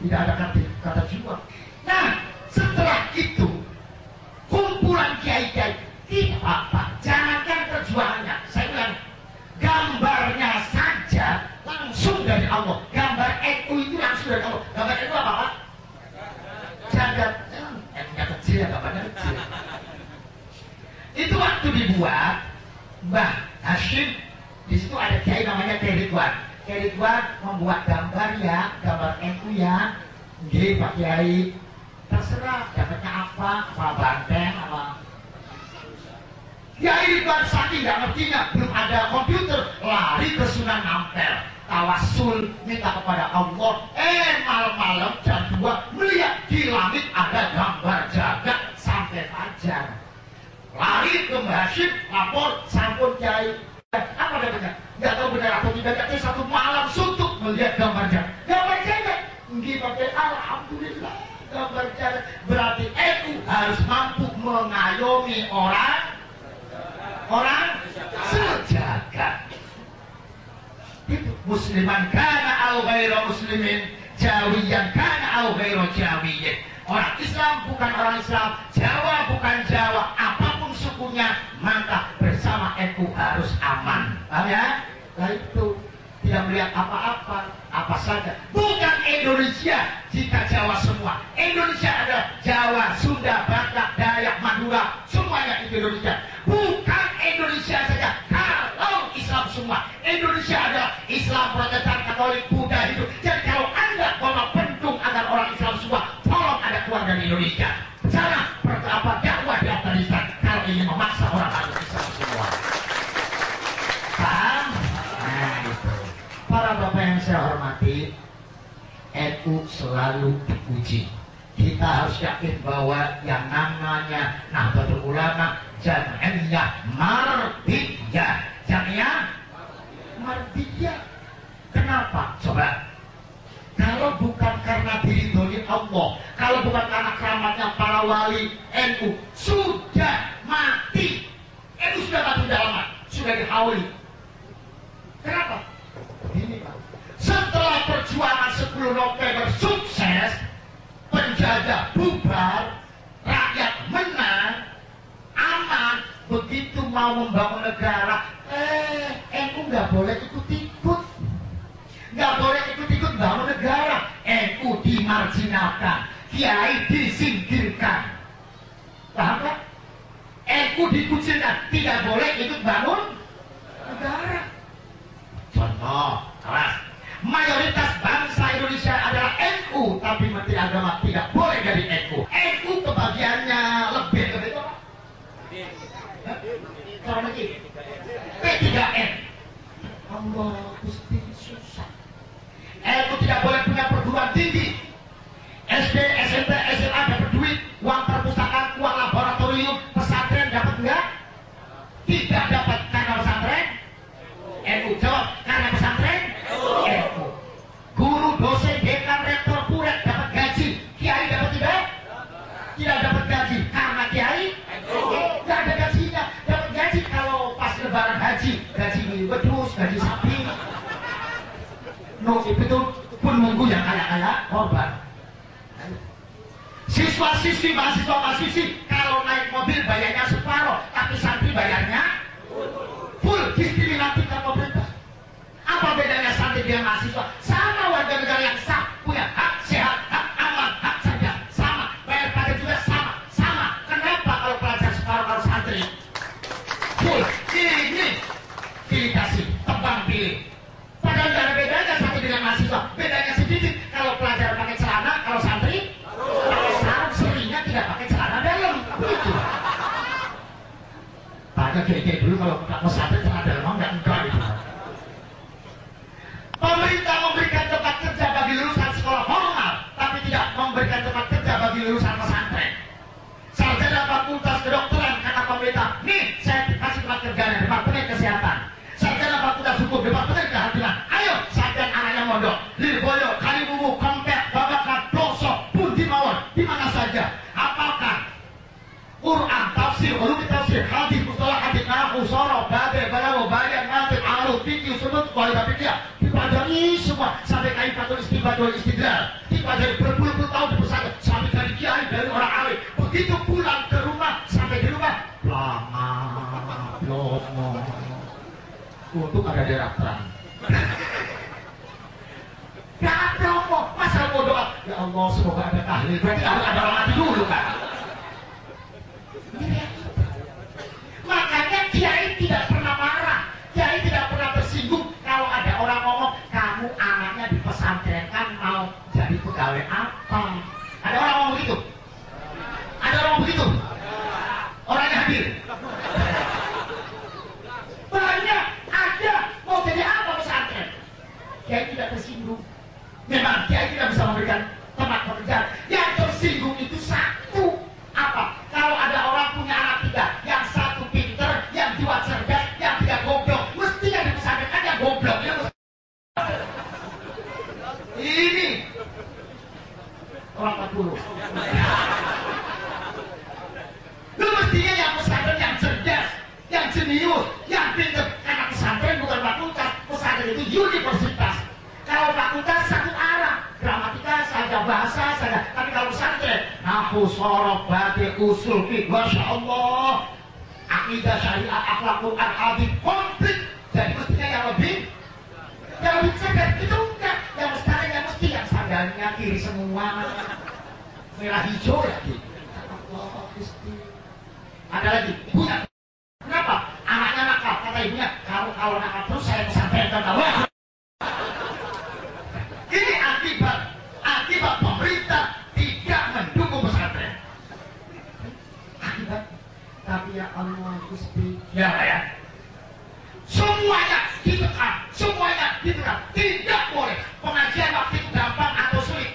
Tidak ada kata jiwa. Nah, setelah itu kumpulan kiai-kiai, tidak apa-apa, jangankan perjuangannya. Saya bilang, gambarnya saja langsung dari Allah. Gambar NU itu langsung dari Allah. Gambar NU apa, Pak? Jagat, NU-nya kecil ya, gambarnya kecil. Itu waktu dibuat, Mbah Hashim, di situ ada kiai namanya Kiai Ridwan. Kiai Ridwan membuat gambar ya, gambar NU ya. Nggih, Pak Kiai. Terserah dapatnya apa banteng, apa. Kiai Ridwan saking nggak ngertinya, belum ada komputer, lari ke Sunan Ampel, tawasul minta kepada Allah. Malam-malam jam 2 melihat di langit ada gambar jagat sampai fajar. Lari ke Mbah Hashim, lapor, sampun Kiai. Apa dapatnya? Nggak tahu benar atau tidak, tapi satu malam suntuk melihat gambar jagat. Gambar jagat, nggih pakai alhamdulillah. Gambar jagat berarti NU harus mampu mengayomi orang sejagat. Itu musliman kana au ghairu muslimin, jawiyan kana au ghairu jawiyin. Orang Islam bukan orang Islam, Jawa bukan Jawa, apapun sukunya, maka bersama NU harus aman. Paham ya? Nah itu tidak melihat apa-apa, apa saja. Bukan Indonesia jika Jawa semua. Indonesia ada Jawa, Sunda, Batak, Dayak, Madura, semuanya itu Indonesia. Bukan Indonesia saja. Kalau Islam semua, Indonesia ada Islam, Protestan, Katolik, Buddha, Hindu. Jadi kalau Anda bawa pendung agar orang Islam semua, tolong ada keluar dari Indonesia. Cara dakwah di Afghanistan kalau ingin memaksa orang harus Islam semua. Paham? Nah itu. Para bapak yang saya hormati, NU selalu dipuji. Kita harus yakin bahwa yang namanya Nahdlatul Ulama Jam'iyah Mardiyah. Jam'iyah mardiyah. Kenapa? Coba. Kalau bukan karena diridhoi Allah, kalau bukan karena keramatnya para wali NU, sudah mati. NU sudah mati dalam, sudah dihauli. Kenapa? Begini Pak. Setelah perjuangan 10 November sukses, penjajah bubar, rakyat menang, aman. Begitu mau membangun negara, NU nggak boleh ikut-ikut. Nggak boleh ikut-ikut bangun negara. NU dimarginalkan, kiai disingkirkan. Paham kan? NU dikucilkan, tidak boleh ikut bangun negara. Contoh, kelas mayoritas bangsa Indonesia adalah NU, tapi Menteri Agama tidak boleh dari NU. NU kebagiannya lebih dari itu apa? P3N. Allah Gusti susah. NU tidak boleh punya perguruan tinggi. SD, SMP, SMA dapat duit, uang perpustakaan, uang laboratorium, pesantren dapat enggak? Tidak dapat karena pesantren. NU jawab karena pesantren. NU. Guru, dosen, dekan, rektor, puret dapat gaji. Kiai dapat tidak? Tidak dapat gaji karena kiai. Tidak ada gajinya. Dapat gaji kalau pas lebaran haji, gaji wedhus, gaji sapi. No, itu pun nunggu yang kaya-kaya korban. Siswa-siswi, mahasiswa-mahasiswi kalau naik mobil bayarnya separuh, tapi santri bayarnya full. Diskriminatif pemerintah. Apa bedanya santri dengan mahasiswa? Sama warga negara yang sah, punya hak sehat, hak aman, hak saja, sama. Bayar pajak juga sama. Kenapa kalau pelajar separuh harus santri full? Ini pilih kasih, tebang pilih. Padahal tidak ada bedanya santri dengan mahasiswa. Bedanya sedikit. Kalau pelajar pakai celana, kalau santri pakai sarung, seringnya tidak pakai celana dalam. Begitu. Tanya kiai dulu kalau pesantren celana dalam enggak itu. Pemerintah memberikan tempat kerja bagi lulusan sekolah formal, tapi tidak memberikan tempat kerja bagi lulusan pesantren. Sarjana fakultas kedokteran kata pemerintah, nih saya kasih tempat kerja di Departemen Kesehatan. Sarjana fakultas hukum Departemen Kehakiman, ayo sarjana anaknya mondok Lirboyo, Kaliwungu, Kompet, Babakan, Pelosok, Pundi Mawon, di mana saja hafalkan Quran, tafsir, ulum tafsir, hadis, mustalah hadis, nahwu, sorof, bade, balawo, bayan, mantiq, aruf, fikih, sunut, kualitas fikih, dipelajari semua sampai kaifatul istibadul istidlal, dipelajari berpuluh-puluh tahun di pesantren sampai dari kiai, dari orang alim. Begitu pulang ke rumah, sampai di rumah lama, lomo. Untung ada daerah terang. Gak promo, masa mau doa? Ya Allah, semoga ada tahlil. Berarti harus ada orang mati dulu kan? Makanya kiai tidak pernah marah, kiai tidak pernah tersinggung kalau ada orang ngomong kamu anaknya di pesantren kan mau jadi pegawai apa? Ada orang ngomong begitu? Ada orang begitu? Orangnya hadir. Banyak ada mau jadi apa pesantren? Kiai tidak tersinggung. Memang kiai tidak bisa memberikan tempat pekerjaan. Yang tersinggung itu satu. Apa? Kalau ada orang punya anak tiga, yang satu pinter, yang dua cerdas, yang tiga goblok, mestinya di pesantren kan yang goblok. Ini orang 40. Lu mestinya yang pesantren yang cerdas, yang jenius, yang pinter. Karena pesantren bukan fakultas, pesantren itu universitas. Kalau fakultas satu arah, gramatika saja, bahasa saja. Tapi kalau pesantren, nahwu, sorof, bade, usul, fiqh, masya Allah, akidah, syariat, akhlak, Quran, hadis, komplit. Jadi mestinya yang lebih cerdas. Itu enggak. Yang mestinya yang mesti yang sandalnya kiri semua, merah hijau lagi. Allah Gusti. Ada lagi, punya. Kenapa? Anaknya nakal, kata ibunya, kalau nakal terus saya pesantren tahu. Ini akibat pemerintah tidak mendukung pesantren. Akibat, tapi ya Allah Gusti, ya. Semuanya ditekan, tidak boleh. Pengajian waktu itu gampang atau sulit?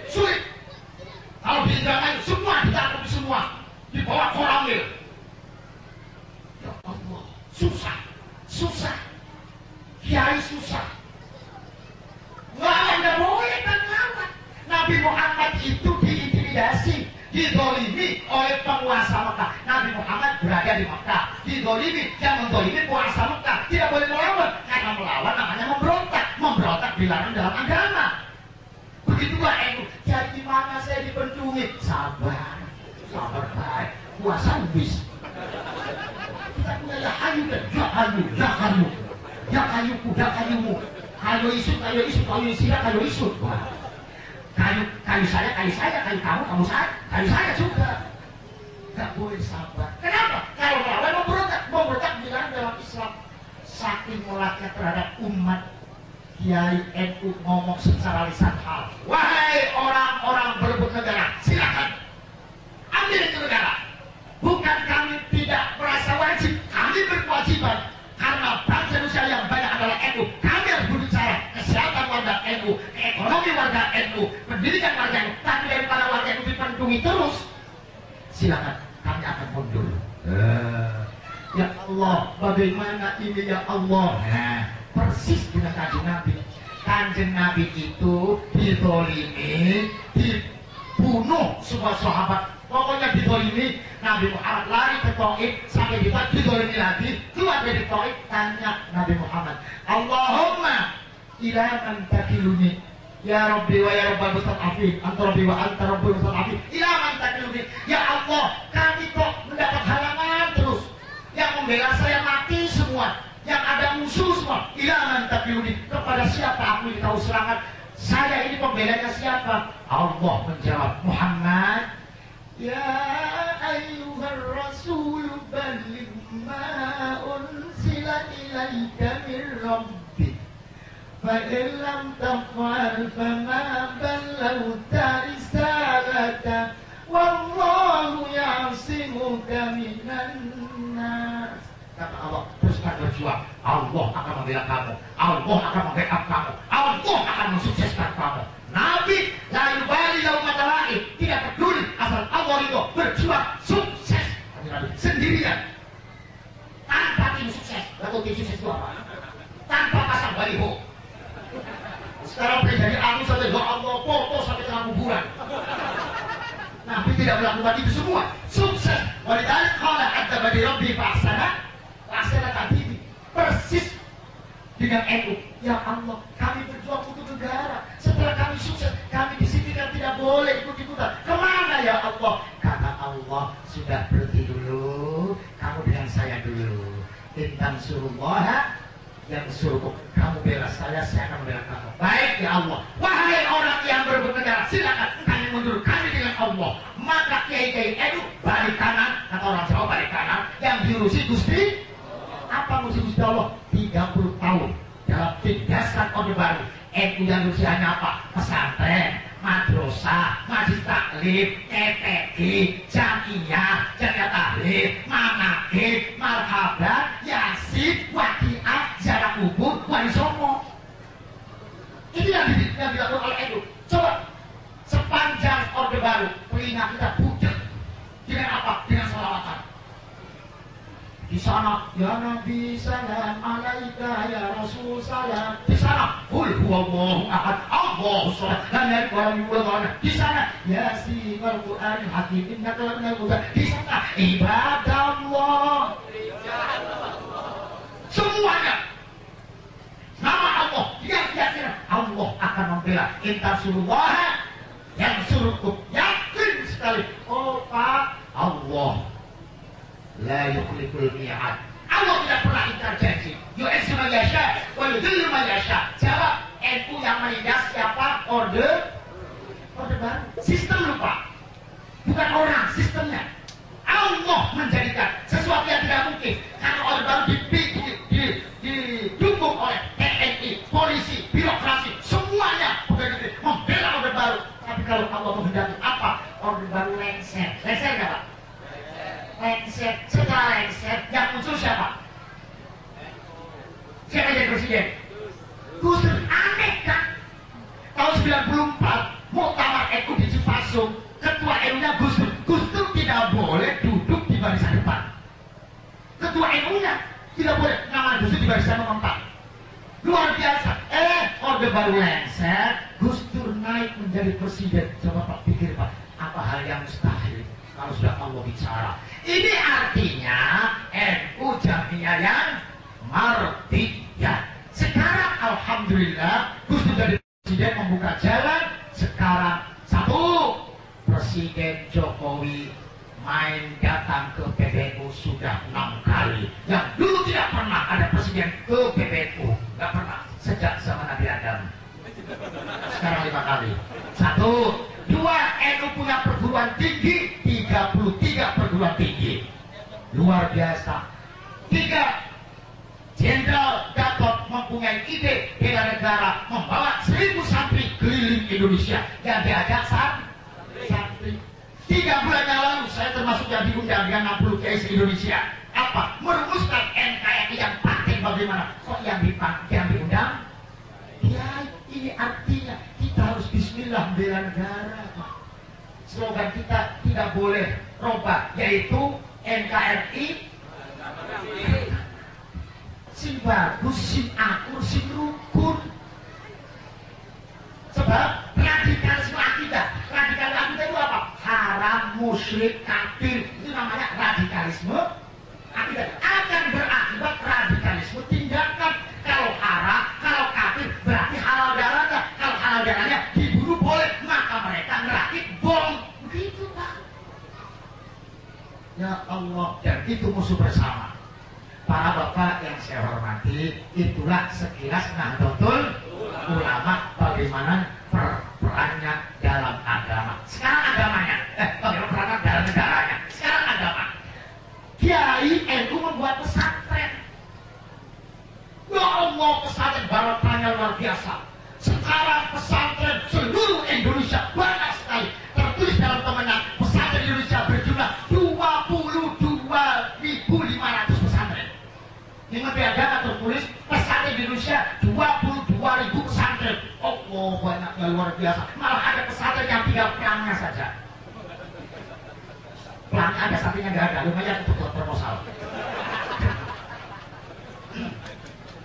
Sulit. Kalau di Indramayu semua ditangkap semua, dibawa koramil. Nabi Muhammad itu diintimidasi, didolimi oleh penguasa Mekah. Nabi Muhammad berada di Mekah, didolimi, yang mendolimi penguasa Mekah, tidak boleh melawan, karena melawan namanya memberontak. Memberontak dilarang dalam agama. Begitulah NU. Jadi gimana saya dipencungi? Sabar, sabar baik, puasa bis. Kita punya ya hayu dan ya hayu, ya hayu, ya hayuku, ya hayumu. Kayu isut, kayu isut, kayu isira, kayu isut. Wah. Kayu saya, kayu kamu saya, kayu saya juga. Gak boleh sabar. Kenapa? Kalau melawan memberontak bilang dalam Islam. Saking melaknya terhadap umat, Kiai NU ngomong secara lisan hal. Wahai orang-orang berebut negara, silakan ambil itu negara. Bukan kami tidak merasa wajib, kami berkewajiban. Karena bangsa Indonesia yang banyak adalah NU. Kami harus berbicara kesehatan warga NU, ekonomi warga NU, pendidikan warga NU. Tapi daripada warga NU dipenuhi terus, silakan, kami akan mundur. Ya Allah, bagaimana ini ya Allah? Nah, persis dengan Kanjeng Nabi. Kanjeng Nabi itu dizalimi, dibunuh semua sahabat. Pokoknya dizalimi. Nabi Muhammad lari ke Taif, sampai di Taif dizalimi lagi, keluar dari Taif, tanya Nabi Muhammad, Allahumma ila man takiluni, ya Rabbi wa ya Rabbal mustad'afin, anta Rabbi wa anta Rabbul mustad'afin, ila man takiluni. Ya Allah, kami kok mendapat halangan terus, yang membela saya mati semua, yang ada musuh semua. Ila man takiluni, kepada siapa aku dikau serangan? Saya ini pembelanya siapa? Allah menjawab, Muhammad, ya ayyuhar rasul balligh ma unsila ilaika min rabbik fa in lam taf'al fama ballaghta risalata wallahu ya'simuka minan nas. Kata Allah, teruskan berjuang. Allah akan membela kamu, Allah akan membackup kamu, Allah akan mensukseskan kamu. Nabi la yubali lahu matala'i, tidak peduli asal Allah itu berjuang sukses sendirian tanpa tim sukses. Lalu tim sukses itu apa? Tanpa pasang baliho. Sekarang terjadi anu sampai ya Allah foto sampai tengah kuburan. Nabi tidak melakukan itu semua. Sukses. Walidalik qala adzaba bi rabbi fa'asana tadi persis dengan NU. Ya Allah, kami berjuang untuk negara. Setelah kami sukses, kami di sini kan tidak boleh ikut-ikutan. Kemana ya Allah? Kata Allah, sudah berhenti dulu. Kamu dengan saya dulu. Intan surullah yang suruh kamu bela saya akan membela kamu. Baik ya Allah. Wahai orang yang berebut negara, silakan kami mundur, kami dengan Allah. Maka kiai-kiai NU balik kanan, kata orang Jawa balik kanan, yang diurusi Gusti. Apa musuh Gusti Allah? 30 tahun dalam tindasan Orde Baru. NU yang usianya apa? Pesantren, madrasah, majlis taklim, TPG, jamiah, jamiah tahlim, manakib, marhaban, yasin, waqiah, ziarah kubur, wali songo. Itu yang dilakukan oleh NU. Coba sepanjang Orde Baru, telinga kita budak dengan apa? Dengan sholawatan. Di sana, ya Nabi salam alaika, ya Rasul salam. Di sana, qul huwallahu ahad, Allahu samad, lam yalid wa lam yulad. Di sana, Yasin wal Qur'anil hakim, innaka laminal mursalin. Di sana, ibadallah. Semuanya nama Allah yang yakin Allah akan membela. Intasurullah yang suruhku yakin sekali. Oh Pak, Allah la yukhliful mi'ad. Allah tidak pernah ingkar janji. Yu'izzu man yasha wa yudhillu man yasha. Jawab, NU yang menindas siapa? Orde Baru. Sistem lupa. Bukan orang, sistemnya. Allah menjadikan sesuatu yang tidak mungkin. Karena Orde Baru didukung oleh TNI, polisi, birokrasi, semuanya membela Orde Baru. Tapi kalau Allah menghendaki apa? Orde Baru lengser. Lengser nggak Pak? Lengser. Setelah lengser, yang muncul siapa? Siapa jadi presiden? Gus Dur. Aneh kan? Tahun 94, Muktamar NU di Cipasung, ketua NU-nya Gus Dur. Gus Dur tidak boleh duduk di barisan depan. Ketua NU-nya tidak boleh, nama Gus Dur di barisan nomor 4. Luar biasa. Orde Baru lengser, Gus Dur naik naik menjadi presiden. Coba Pak pikir Pak, apa hal yang mustahil kalau sudah Allah bicara? Ini artinya NU Jamiah yang mardiyah. Sekarang alhamdulillah Gus Dur jadi presiden membuka jalan. Sekarang satu, Presiden Jokowi main datang ke PBNU sudah 6 kali. Yang dulu tidak pernah ada presiden ke PBNU, nggak pernah sejak zaman Nabi Adam. Sekarang 5 kali. Satu, dua, NU punya perguruan tinggi, 33 perguruan tinggi, luar biasa. Tiga, Jenderal Gatot mempunyai ide bela negara, membawa 1000 santri keliling Indonesia yang diajak santri. 3 bulan yang lalu saya termasuk yang diundang dengan 60 kiai Indonesia. Apa? Merumuskan NKRI yang praktik bagaimana? Kok yang diundang? Ya, ini artinya kita harus bismillah bela negara. Slogan kita tidak boleh robah, yaitu NKRI sing bagus, sing akur, sing rukun. Sebab radikalisme akidah. Radikalisme akidah itu apa? Haram, musyrik, kafir. Itu namanya radikalisme akidah. Akan berakibat radikalisme tindakan. Kalau haram, kalau kafir, berarti halal darahnya. Kalau halal darahnya dibunuh boleh, maka mereka ngerakit bom. Begitu Pak. Ya Allah, dan itu musuh bersama. Para bapak yang saya hormati, itulah sekilas Nahdlatul Ulama bagaimana perannya dalam agama. Sekarang agamanya, bagaimana perannya dalam negaranya. Sekarang agama. Kiai NU membuat pesantren. Ya Allah, pesantren barokahnya luar biasa. Sekarang pesantren seluruh Indonesia banyak sekali. Tertulis dalam temannya, pesantren Indonesia berjumlah 22.500 pesantren. Di Menteri Agama tertulis pesantren di Indonesia 22.000 pesantren. Oh, banyaknya luar biasa. Malah ada pesantren yang tinggal pelangnya saja. Pelangnya ada, satunya nggak ada. Lumayan untuk proposal.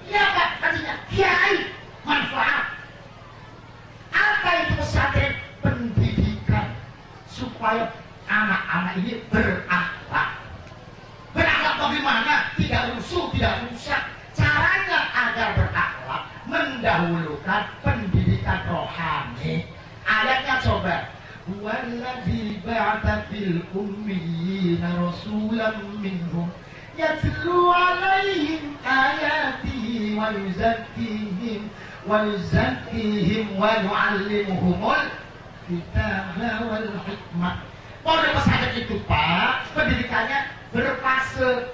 Ya Pak, artinya kiai manfaat. Apa itu pesantren? Pendidikan supaya anak-anak ini berakhlak. Berakhlak bagaimana? Tidak rusuh, tidak rusak. Caranya agar berakhlak mendahulukan pendidikan rohani. Ayatnya coba. Walladzi ba'atha fil ummiyina rasulan minhum yatlu 'alaihim ayatihi wa yuzakkihim wa yu'allimuhumul kitaba wal hikmah. Pondok pesantren itu Pak, pendidikannya berfase,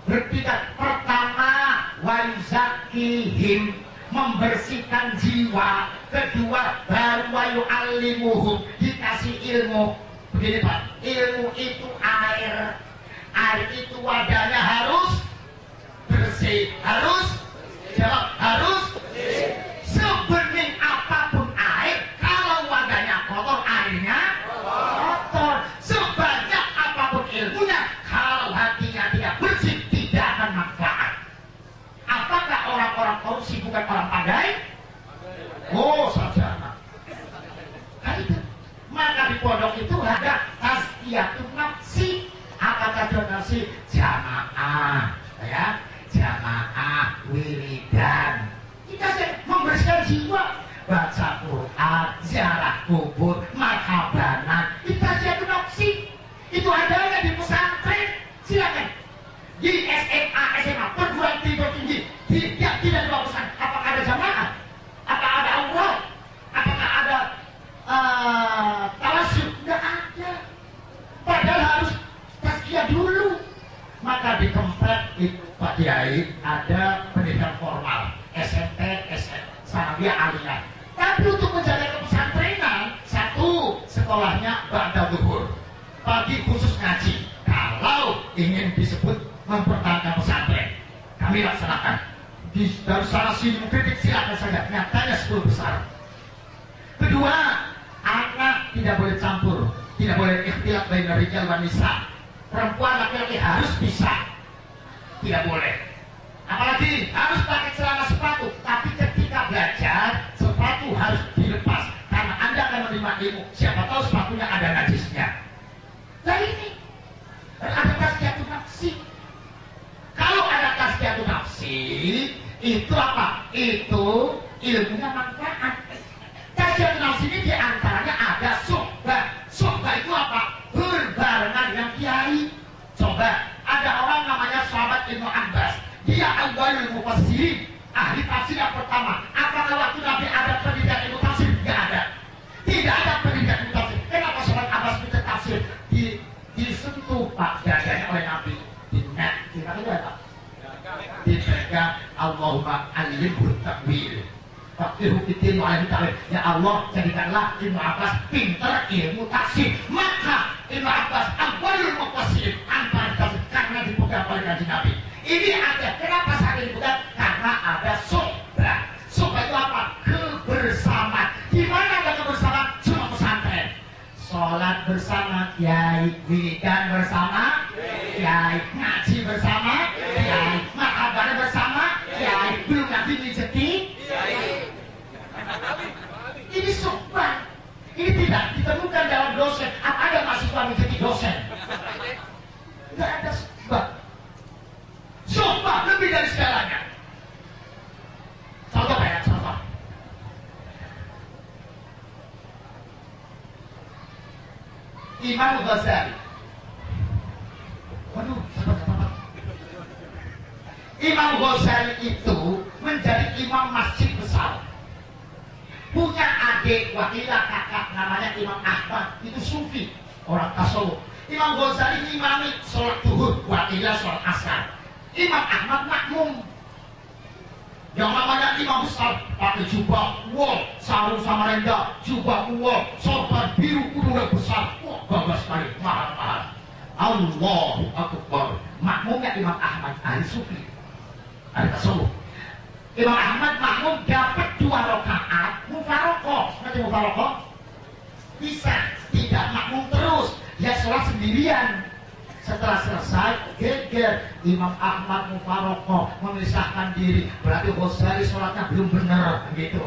bertingkat. Pertama, wayuzakihim, membersihkan jiwa. Kedua, baru wayu'allimuhum, dikasih ilmu. Begini Pak, ilmu itu air. Air itu wadahnya harus bersih. Harus sebening apapun air, kalau wadahnya kotor, airnya kotor. Sebanyak apapun ilmunya, kalau hatinya tidak bersih, tidak akan manfaat. Apakah orang-orang korupsi bukan orang pandai? Oh, sarjana. Nah itu. Maka di pondok itu ada tazkiyatun nafsi. Apa tazkiyatun nafsi? Jamaah, ya, jamaah, wiridan. Kita membersihkan jiwa, baca Quran, ziarah kubur, marhabanan. Itu tazkiyatun nafsi. Itu adanya di pesantren. Silakan. Di SMA, perguruan tinggi, tidak di bawah pesantren. Apakah ada jamaah? Apakah ada aurat? Apakah ada tawasul? Tidak ada. Padahal harus tazkiyah dulu. Maka di tempat Pak Kiai ada pendidikan formal, SMP, sanawiyah, aliyah. Tapi untuk menjaga pesantrenan, satu, sekolahnya ba'da zuhur, pagi khusus ngaji. Kalau ingin disebut mempertahankan pesantren, kami laksanakan. Di Darussalam kritik silakan saja, nyatanya 10 besar. Kedua, anak tidak boleh campur, tidak boleh ikhtilat baina rijal wan nisa. Perempuan laki-laki harus bisa, tidak boleh. Apalagi harus pakai celana sepatu, tapi ketika belajar sepatu harus dilepas karena Anda akan sini diantaranya ada sohbah. Sohbah itu apa? Berbarengan dengan kiai. Coba, ada orang namanya sahabat Ibnu Abbas. Dia awalul mufassirin, ahli tafsir yang pertama. Apakah waktu Nabi ada pendidikan ilmu tafsir? Tidak ada. Tidak ada pendidikan ilmu tafsir. Kenapa sahabat Abbas pintar tafsir? Disentuh Pak dadanya oleh Nabi. Dipegang Allahumma alimhu ta'wil. Faqihu fiddin wa alimhu ta'wil. Ya Allah, jadikanlah Ibnu Abbas pintar ilmu tafsir. Maka Ibnu Abbas awalul mufassirin, antara tafsir, karena dipegang oleh kanjeng Nabi. Ini ada. Kenapa saya dipegang? Karena ada sohbah. Sohbah itu apa? Kebersamaan. Di mana ada kebersamaan? Cuma pesantren. Sholat bersama kiai, wiridan bersama kiai, ngaji bersama kiai, mahabar bersama kiai, belum lagi mijeti kiai. Ini sohbah. Ini tidak ditemukan dalam dosen. Apa ada mahasiswa mijeti dosen? Tidak ada sohbah. Sohbah lebih dari segalanya. Contoh ya, contoh. Imam Ghazali. Waduh, sahabat-sahabat. Imam Ghazali itu menjadi imam masjid besar. Punya adik, wakilah kakak, namanya Imam Ahmad. Itu sufi, orang tasawuf. Imam Ghazali imami sholat duhur, wakilah sholat asar. Imam Ahmad makmum. Yang namanya imam besar pakai jubah wol, sarung Samarinda, jubah wol, sorban biru kudu besar. Wah, bagus sekali, mahal-mahal. Allahu Akbar. Makmumnya Imam Ahmad ahli sufi, ahli tasawuf. Imam Ahmad makmum dapat 2 rakaat mufarokoh. Nanti mufarokoh bisa, tidak makmum terus, dia sholat sendirian. Setelah selesai, geger Imam Ahmad mufarokoh, memisahkan diri. Berarti Ghazali sholatnya belum benar, gitu.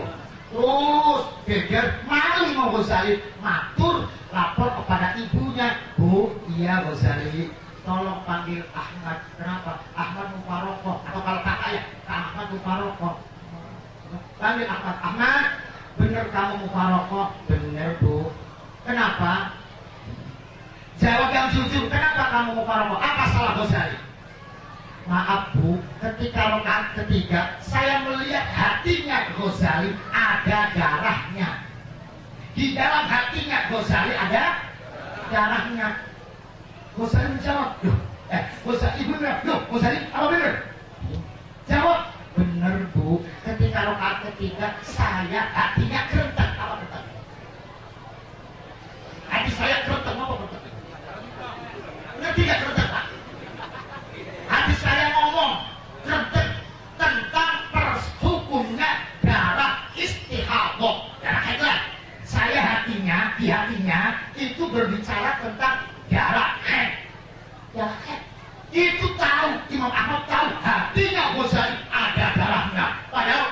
Terus geger, malu Imam Ghazali, matur, lapor kepada ibunya. Bu, iya Ghazali, tolong panggil Ahmad. Kenapa? Ahmad mufarokoh. Atau kalau kakak ya, Ahmad mufarokoh. Panggil Ahmad. Ahmad, bener kamu mufarokoh? Bener Bu. Kenapa? Jawab yang jujur, kenapa kamu mufarokoh? Apa salah Ghazali? Maaf Bu, ketika rakaat ketiga saya melihat hatinya Ghazali ada darahnya. Di dalam hatinya Ghazali ada darahnya. Ghazali menjawab, Ghazali benar, Ghazali apa benar? Jawab, benar Bu, ketika rakaat ketiga saya hatinya kerentak. Apa kerentak? Hati saya kerentak, apa kerentak? Tidak kerentak Pak. Hati saya ngomong kerentak tentang hukumnya darah istihadah, darah haid. Saya di hatinya itu berbicara tentang darah haid. Darah haid itu tahu, Imam Ahmad tahu hatinya Ghazali ada darahnya. Padahal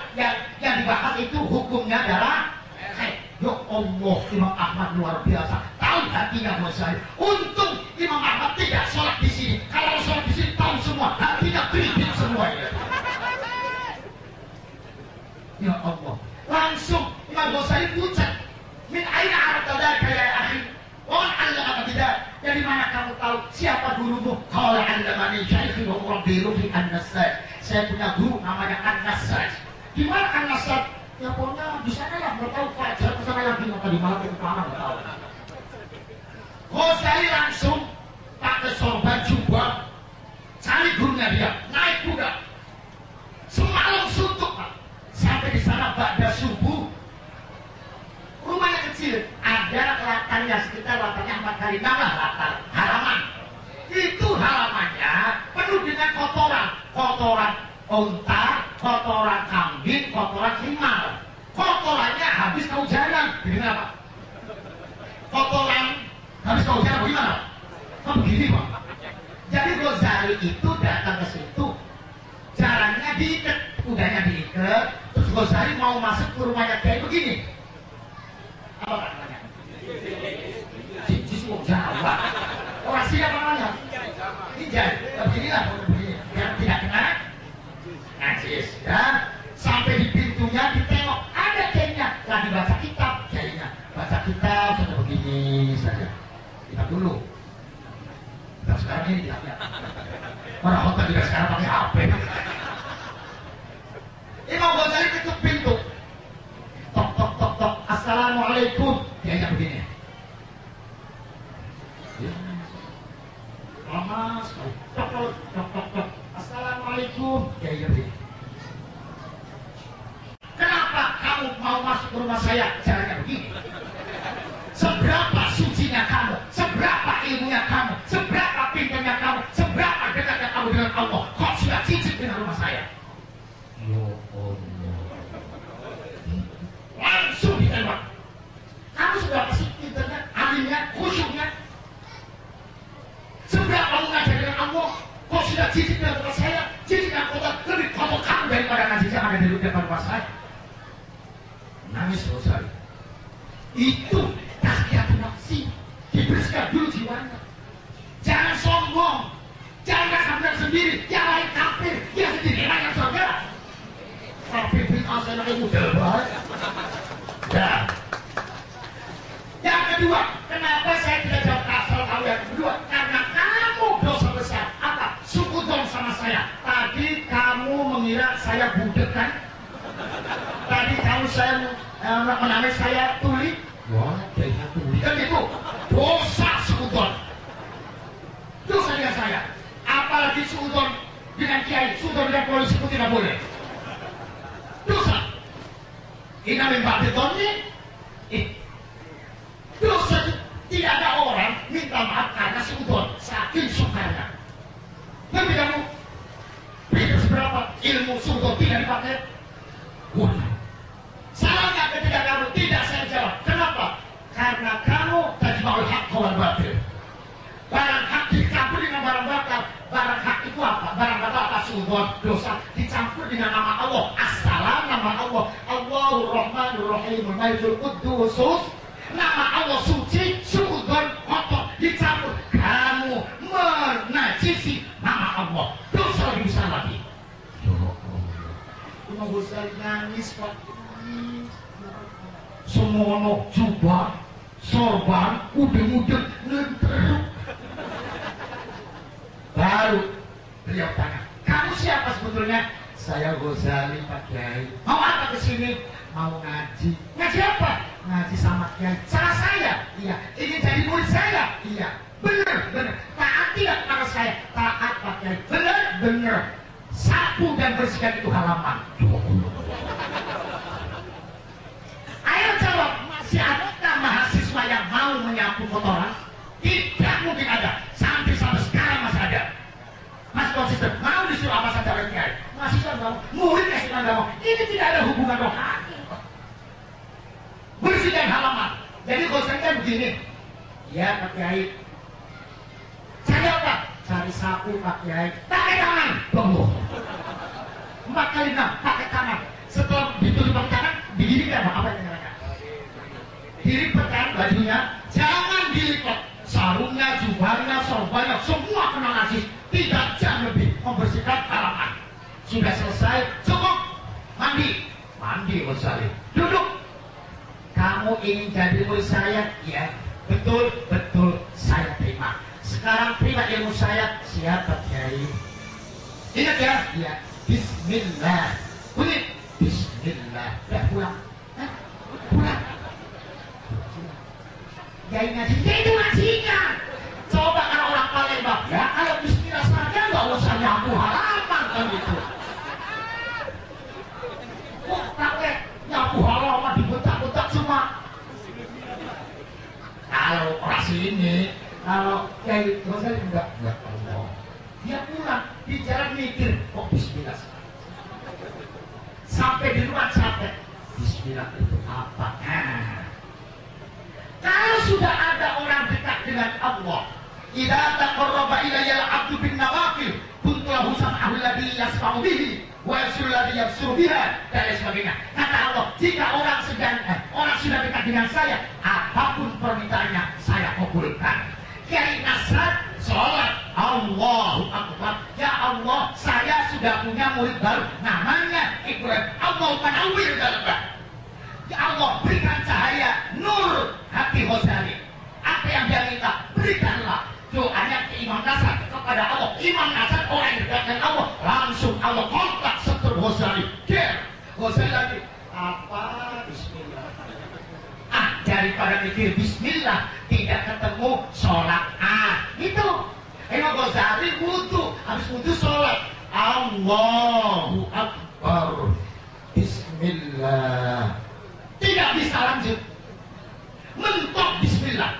yang dibahas itu hukumnya darah haid. Ya Allah, Imam Ahmad luar biasa, tahu hatinya Ghazali. Untung Imam Ahmad tidak sholat di sini. Kalau sholat di sini tahu semua, hatinya kritik semua. Ya Allah, langsung Imam Ghazali pucat. Min aina arafta ya akhi? Wa man 'allamaka bidzalik? Dari mana kamu tahu siapa gurumu? Qala 'allamani syaikhi wa rabbi rufi an-Nassaj. Saya punya guru namanya An-Nassaj. Di mana An-Nassaj? Ya pokoknya di sana lah, nggak tahu Fajar ke sana lagi, nggak di malam ke mana nggak tahu. Ghazali langsung pakai sorban jubah, cari gurunya dia, naik kuda, semalam suntuk Pak. Sampai di sana pada subuh, rumahnya kecil, ada latarnya sekitar latarnya 4 kali 6 lah latar halaman. Itu halamannya penuh dengan kotoran unta, kotoran kambing, kotoran himal. Kotorannya habis kehujanan, gimana Pak? Kotoran habis kehujanan bagaimana? Oh begini Pak. Jadi Ghazali itu datang ke situ, jalannya diikat, kudanya diikat, terus Ghazali mau masuk ke rumahnya kayak begini. Apa namanya? Jis Jawa. Orang siapa namanya? Hijai. Beginilah, begini. Biar tidak kena najis. Ya. Sampai di pintunya ditengok, ada kayaknya lagi baca kitab kayaknya. ini saja. Kita dulu. Kita sekarang ini tidak lihat. Orang hotel juga sekarang pakai HP. Imam Ghazali ketuk pintu. Tok tok tok tok. Assalamualaikum. Dia begini. Lama sekali. Tok tok tok tok tok. Assalamualaikum. Dia begini. Kenapa kamu mau masuk ke rumah saya? Caranya begini. Seberapa sucinya kamu, seberapa ilmunya kamu, seberapa pintarnya kamu, seberapa dekatnya kamu dengan Allah, kok sudah cicip dengan rumah saya? Ya Allah. Langsung ditembak. Kamu seberapa sih pintarnya, alimnya, khusyuknya? Seberapa mengajar dengan Allah, kok sudah cicip dengan rumah saya? Cicip dengan Allah lebih kotor kamu daripada ngaji yang ada di depan rumah saya. Nangis Ghazali. Itu tahiyatun nafsi, dibersihkan dulu jiwanya. Jangan sombong, jangan rasa sendiri. Yang lain kafir, dia sendiri yang surga. Kafir bin asal yang muda banget. Dan yang kedua, kenapa saya tidak jawab asal kamu yang kedua? Karena kamu dosa besar. Apa? Sukudon sama saya. Tadi kamu mengira saya budek kan? Tadi kamu menamai saya tuli. Wah, kayaknya tuli kan itu dosa sukudon. Dosa dengan saya. Apalagi sukudon dengan kiai, sukudon dengan polisi itu tidak boleh. Dosa. Ini namanya batetoni. Dosa itu tidak ada orang minta maaf karena sukudon. Saking sukanya. Tapi kamu beda seberapa ilmu sukudon tidak dipakai. Waduh. Salahnya ketika kamu tidak saya jawab. Kenapa? Karena kamu tadi mau hak kawan batil. Barang hak dicampur dengan barang batal. Barang hak itu apa? Barang batal apa? Sudon, dosa dicampur dengan nama Allah. Assalam nama Allah. Allahur Rahmanur Rahimul Malikul Quddus. Nama Allah suci, sudon, kotor dicampur. Kamu menajisi nama Allah. Dosa lebih besar lagi. Imam Ghazali nangis Pak. Semono jubah sorban udeng-udeng ngenteruk. Baru beliau tanya, kamu siapa sebetulnya? Saya Ghazali Pak Kiai. Mau apa kesini? Mau ngaji. Ngaji apa? Ngaji sama Kiai. Salah saya? Iya. Ingin jadi murid saya? Iya. Bener. Taat tidak kepada saya? Taat Pak Kiai. Bener. Sapu dan bersihkan itu halaman. Ayo jawab, masih adakah mahasiswa yang mau menyapu kotoran? Tidak mungkin ada. Sampai sekarang masih ada. Mas konsisten, mau disuruh apa saja oleh Kiai? Mahasiswa nggak mau, muridnya sudah nggak mau. Ini tidak ada hubungan rohani. Bersihkan halaman. Jadi konsepnya begini. Ya Pak Kiai. Cari apa? Cari sapu Pak Kiai. Pakai tangan. Tunggu. 4 kali 6 pakai tangan. Setelah ditutup pakai tangan, didirikan apa yang mereka? Dilipatkan bajunya, jangan dilipat. Sarungnya, jubahnya, sorbannya, semua kena najis. 3 jam lebih membersihkan halaman. Sudah selesai, cukup. Mandi Ghazali. Duduk. Kamu ingin jadi murid saya? Ya, betul, saya terima. Sekarang terima ilmu saya. Siapa Kiai? Ingat ya? Iya. Bismillah. Bunyi. Bismillah. Ya pulang. Pulang. Kiai ngaji. Ya itu ngajinya. Coba kalau orang Palembang. Ya kalau Bismillah saja nggak usah nyapu halaman kan gitu. Kok pakai nyapu halaman dibutak-butak semua. Kalau orang sini, kalau Kiai Ghazali enggak Allah. Dia pulang di jalan mikir, kok Bismillah. Sampai di rumah capek. Bismillah itu apa? Kalau sudah ada orang dekat dengan Allah, idza taqarraba ilayya al-'abdu bin nawafil, kuntu lahu sam'ahu alladhi yasma'u bihi wa yabsuru alladhi yabsuru biha, dan lain sebagainya. Kata Allah, jika orang sudah dekat dengan saya, apapun permintaannya saya kabulkan. Kiai Nasrat sholat, Allahu Akbar. Ya Allah, saya sudah punya murid baru, namanya Ibrahim. Allah menawir dalamnya. Ya Allah, berikan cahaya nur hati Ghazali. pada Allah. Imam Hasan orang yang dekat dengan Allah, langsung Allah kontak Setur Ghazali. Ghazali lagi apa? Bismillah. Daripada mikir Bismillah tidak ketemu sholat. Itu. Imam Ghazali wudu, habis wudu sholat. Allahu Akbar. Bismillah. Tidak bisa lanjut. Mentok Bismillah.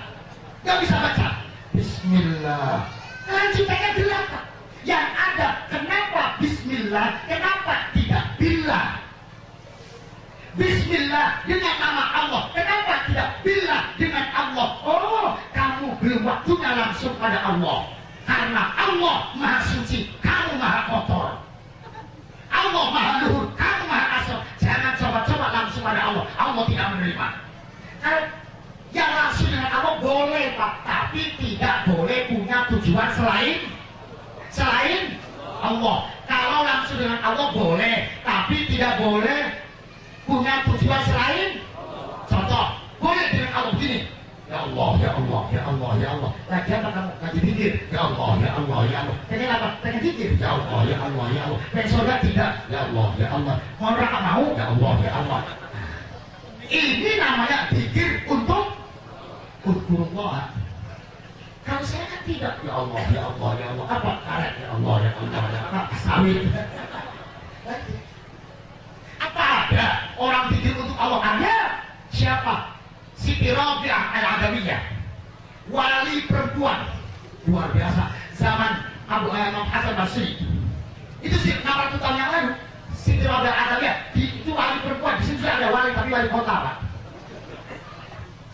Gak bisa baca. Bismillah. Lanjutannya belakang. Yang ada kenapa Bismillah, kenapa tidak billah? Bismillah dengan nama Allah, kenapa tidak billah dengan Allah? Oh, kamu belum waktunya langsung pada Allah. Karena Allah maha suci, kamu maha kotor. Allah maha luhur, kamu maha asal. Jangan coba-coba langsung pada Allah. Allah tidak menerima. Kalau yang langsung dengan Allah boleh Pak, tapi tidak boleh punya tujuan selain Allah. Kalau langsung dengan Allah boleh, tapi tidak boleh punya tujuan selain. Contoh, boleh dengan Allah begini. Ya Allah, ya Allah, ya Allah, ya Allah. Lagi apa kamu? Lagi pikir. Ya Allah, ya Allah, ya Allah. Pengen apa? Pengen pikir. Ya Allah, ya Allah, ya Allah. Pengen surga tidak? Ya Allah, ya Allah. Mau neraka mau? Ya Allah, ya Allah. Ini namanya pikir untuk Udkurullah. Kalau saya kan tidak. Ya Allah, ya Allah, ya Allah. Apa? Karet. Ya Allah, ya Allah, ya Allah. Sawit. Apa ada orang pikir untuk Allah? Ada. Siapa? Siti Rabi'ah Al-Adawiyah, wali perempuan luar biasa zaman Abu Imam Hasan Basri. Itu sih 600 tahun yang lalu. Siti Rabi'ah Al-Adawiyah itu wali perempuan. Di sini juga ada wali, tapi wali kota Pak.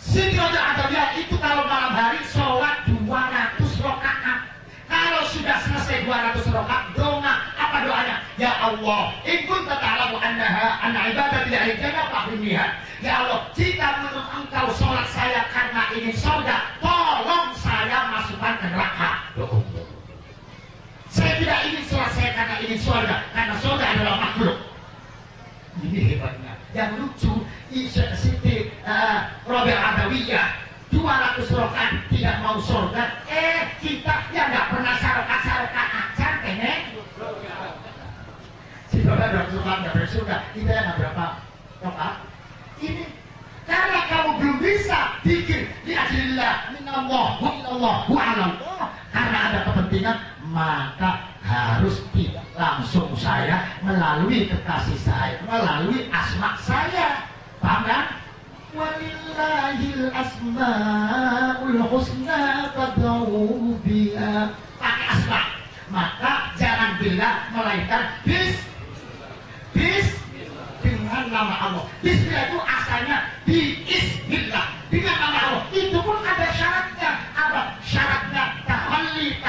Siti Rabi'ah Al-Adawiyah itu kalau malam hari sholat 200 rakaat. Kalau sudah selesai 200 rakaat, doa apa doanya? Ya Allah, in kunta ta'lamu anna ibadati al-jannah fahrimniha. Ya Allah, jika menurut engkau sholat saya karena ingin surga, tolong saya masukkan ke neraka. Saya tidak ingin sholat saya karena ingin surga, karena surga adalah makhluk. Ini hebatnya. Yang lucu, Siti Rabi'ah Adawiyah 200 rakaat tidak mau surga. Kita yang nggak pernah sarokat acan kene. Si Bapak 200 rakaat nggak bersurga, kita yang berapa rakaat? Ini karena kamu belum bisa pikir di ajilillah minallah wa ilallah wa alallah, karena ada kepentingan, maka harus tidak langsung saya melalui kekasih saya, melalui asma saya. Paham kan? Walillahil asmaul husna fad'uhu biha. Pakai asma. Maka jangan bila melainkan dengan nama Allah. Bismillah itu asalnya biismillah, dengan nama Allah. Itu pun ada syaratnya. Apa syaratnya? Tahalli,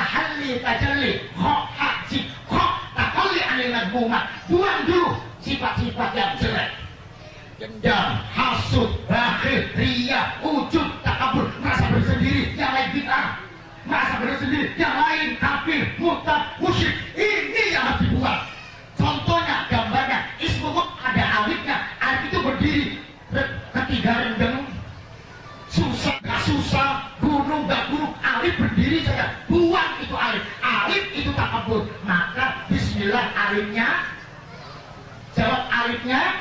tajalli, haji, tahalli anil madmumat. Buang dulu sifat-sifat yang jelek. Dendam, hasud, bakhil, riya, ujub, takabur, merasa bersendiri, yang lain bid'ah, merasa bersendiri, yang lain kafir, murtad, musyrik. Ini yang harus dibuang. Contohnya, gambarnya, ismullah ada alifnya. Alif itu berdiri ketiga rendeng, susah gak susah, gunung gak gunung, alif berdiri saja. Buang itu alif. Alif itu takabur. Maka bismillah alifnya, jawab alifnya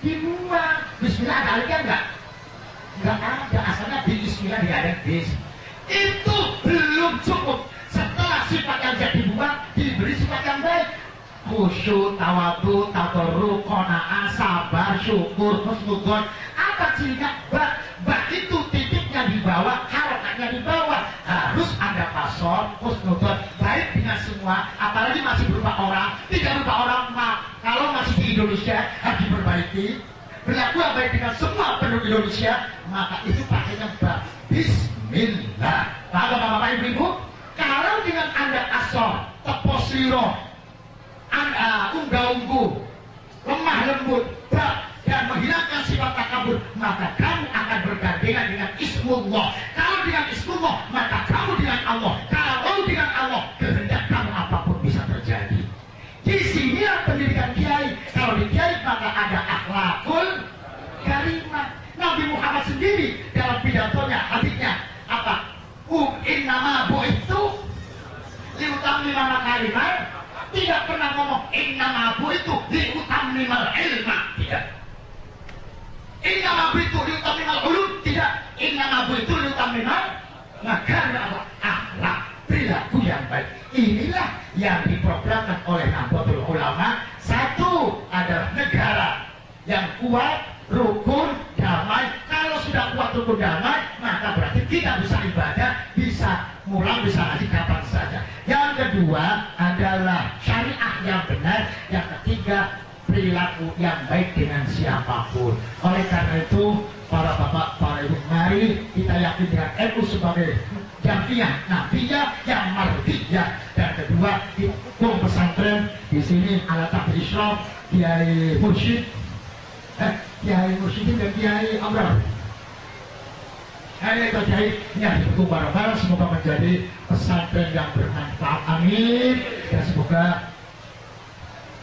dibuang. Bismillah ada alifnya enggak? Enggak ada. Asalnya bismillah tidak ada bis. Itu belum cukup. Setelah sifat yang jadi dibuang, diberi sifat yang baik. Khusyuk, tawadu, tadarruk, qanaah, sabar, syukur, husnudzon. Apa cirinya? Ba itu titiknya di bawah, harokatnya di bawah. Harus ada pasor, husnudzon, baik dengan semua. Apalagi masih berupa orang, tidak berupa orang. Kalau masih di Indonesia harus diperbaiki. Berlaku baik dengan semua penduduk Indonesia. Maka itu pakainya ba. Bismillah. Lalu bapak ibu, kalau dengan anda asor, teposiro, anda unggah-ungguh, lemah lembut, dan menghilangkan sifat takabur, maka kamu akan bergandengan dengan ismullah. Kalau dengan ismullah, maka kamu dengan Allah. Kalau dengan Allah, kehendak kamu apapun bisa terjadi. Di sinilah pendidikan kiai. Kalau di kiai maka ada akhlakul karimah. Nabi Muhammad sendiri dalam pidatonya, hadisnya apa? Innama bu'ithu liutammimal kalimat, tidak pernah ngomong innama bu itu liutammimal ilma, tidak. Innama bu itu liutammimal ulum, tidak. Innama bu itu liutammimal makarim, akhlak, perilaku yang baik. Inilah yang diprogramkan oleh Nahdlatul Ulama. Satu adalah negara yang kuat, rukun, damai. Kalau sudah kuat, rukun, damai, maka berarti kita bisa ibadah, bisa mulang, bisa ngaji kapan saja. Yang kedua adalah syariah yang benar. Yang ketiga, perilaku yang baik dengan siapapun. Oleh karena itu, para bapak, para ibu, mari kita yakin dengan NU sebagai jamiah nabiyah yang mardiyah. Dan kedua, di hukum pesantren di sini alat takbir Islam Kiai Mursyid, Kiai Mursyid dan Kiai Amrar. Itu Kiai yang itu bareng-bareng, semoga menjadi pesantren yang bermanfaat. Amin. Dan semoga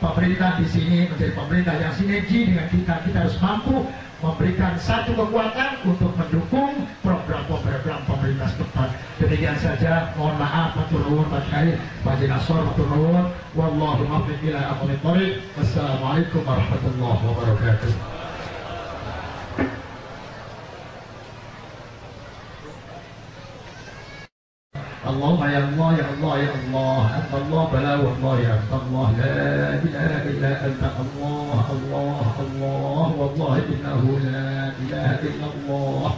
pemerintah di sini menjadi pemerintah yang sinergi dengan kita. Kita harus mampu memberikan satu kekuatan untuk mendukung program-program pemerintah setempat. Demikian saja, mohon maaf, matur nuwun Pak Kiai, Pak Jinasor, matur nuwun. Wallahu muwaffiq ila aqwamit thoriq. Wassalamualaikum warahmatullahi wabarakatuh. اللهم يا الله يا الله يا الله أنت الله بلا والله يا أنت الله لا إله إلا أنت الله الله الله والله إنه لا إله إلا الله.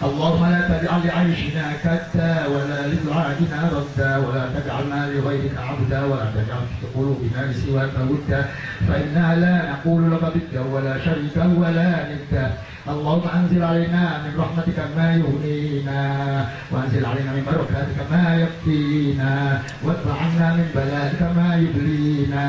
اللهم لا تجعل لعيشنا كدا ولا لدعائنا ردا ولا تجعلنا لغيرك عبدا ولا تجعل في قلوبنا لسواك ودا فإنا لا نقول لك ضدا ولا شريكا ولا ندا. اللهم أنزل علينا من رحمتك ما يغنينا وأنزل علينا من بركاتك ما يكفينا وادفع عنا من بلائك ما يبلينا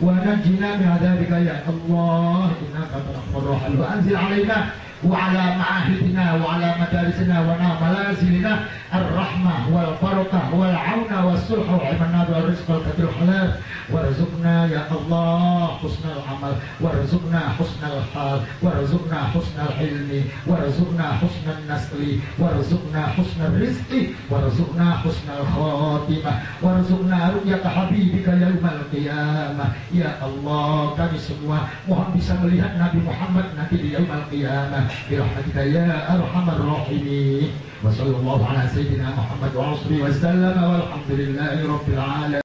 ونجنا من عذابك يا الله إنك أنت الغفور الرحيم. وأنزل علينا وعلى معاهدنا وعلى مدارسنا ومنازلنا الرحمة والبركة والعون والصلح والعمل والرزق والكثير الحلال. وارزقنا يا الله حسن العمل وارزقنا حسن الحال وارزقنا حسن العلم وارزقنا حسن النسل وارزقنا حسن الرزق وارزقنا حسن الخاتمة وارزقنا رؤية حبيبك يوم القيامة. Ya Allah, kami semua mohon bisa melihat Nabi Muhammad nanti di yaumul qiyamah. Birahmatika ya arhamar rahimin. Wa sallallahu ala sayyidina Muhammad wa alihi wa sallam walhamdulillahi rabbil alamin.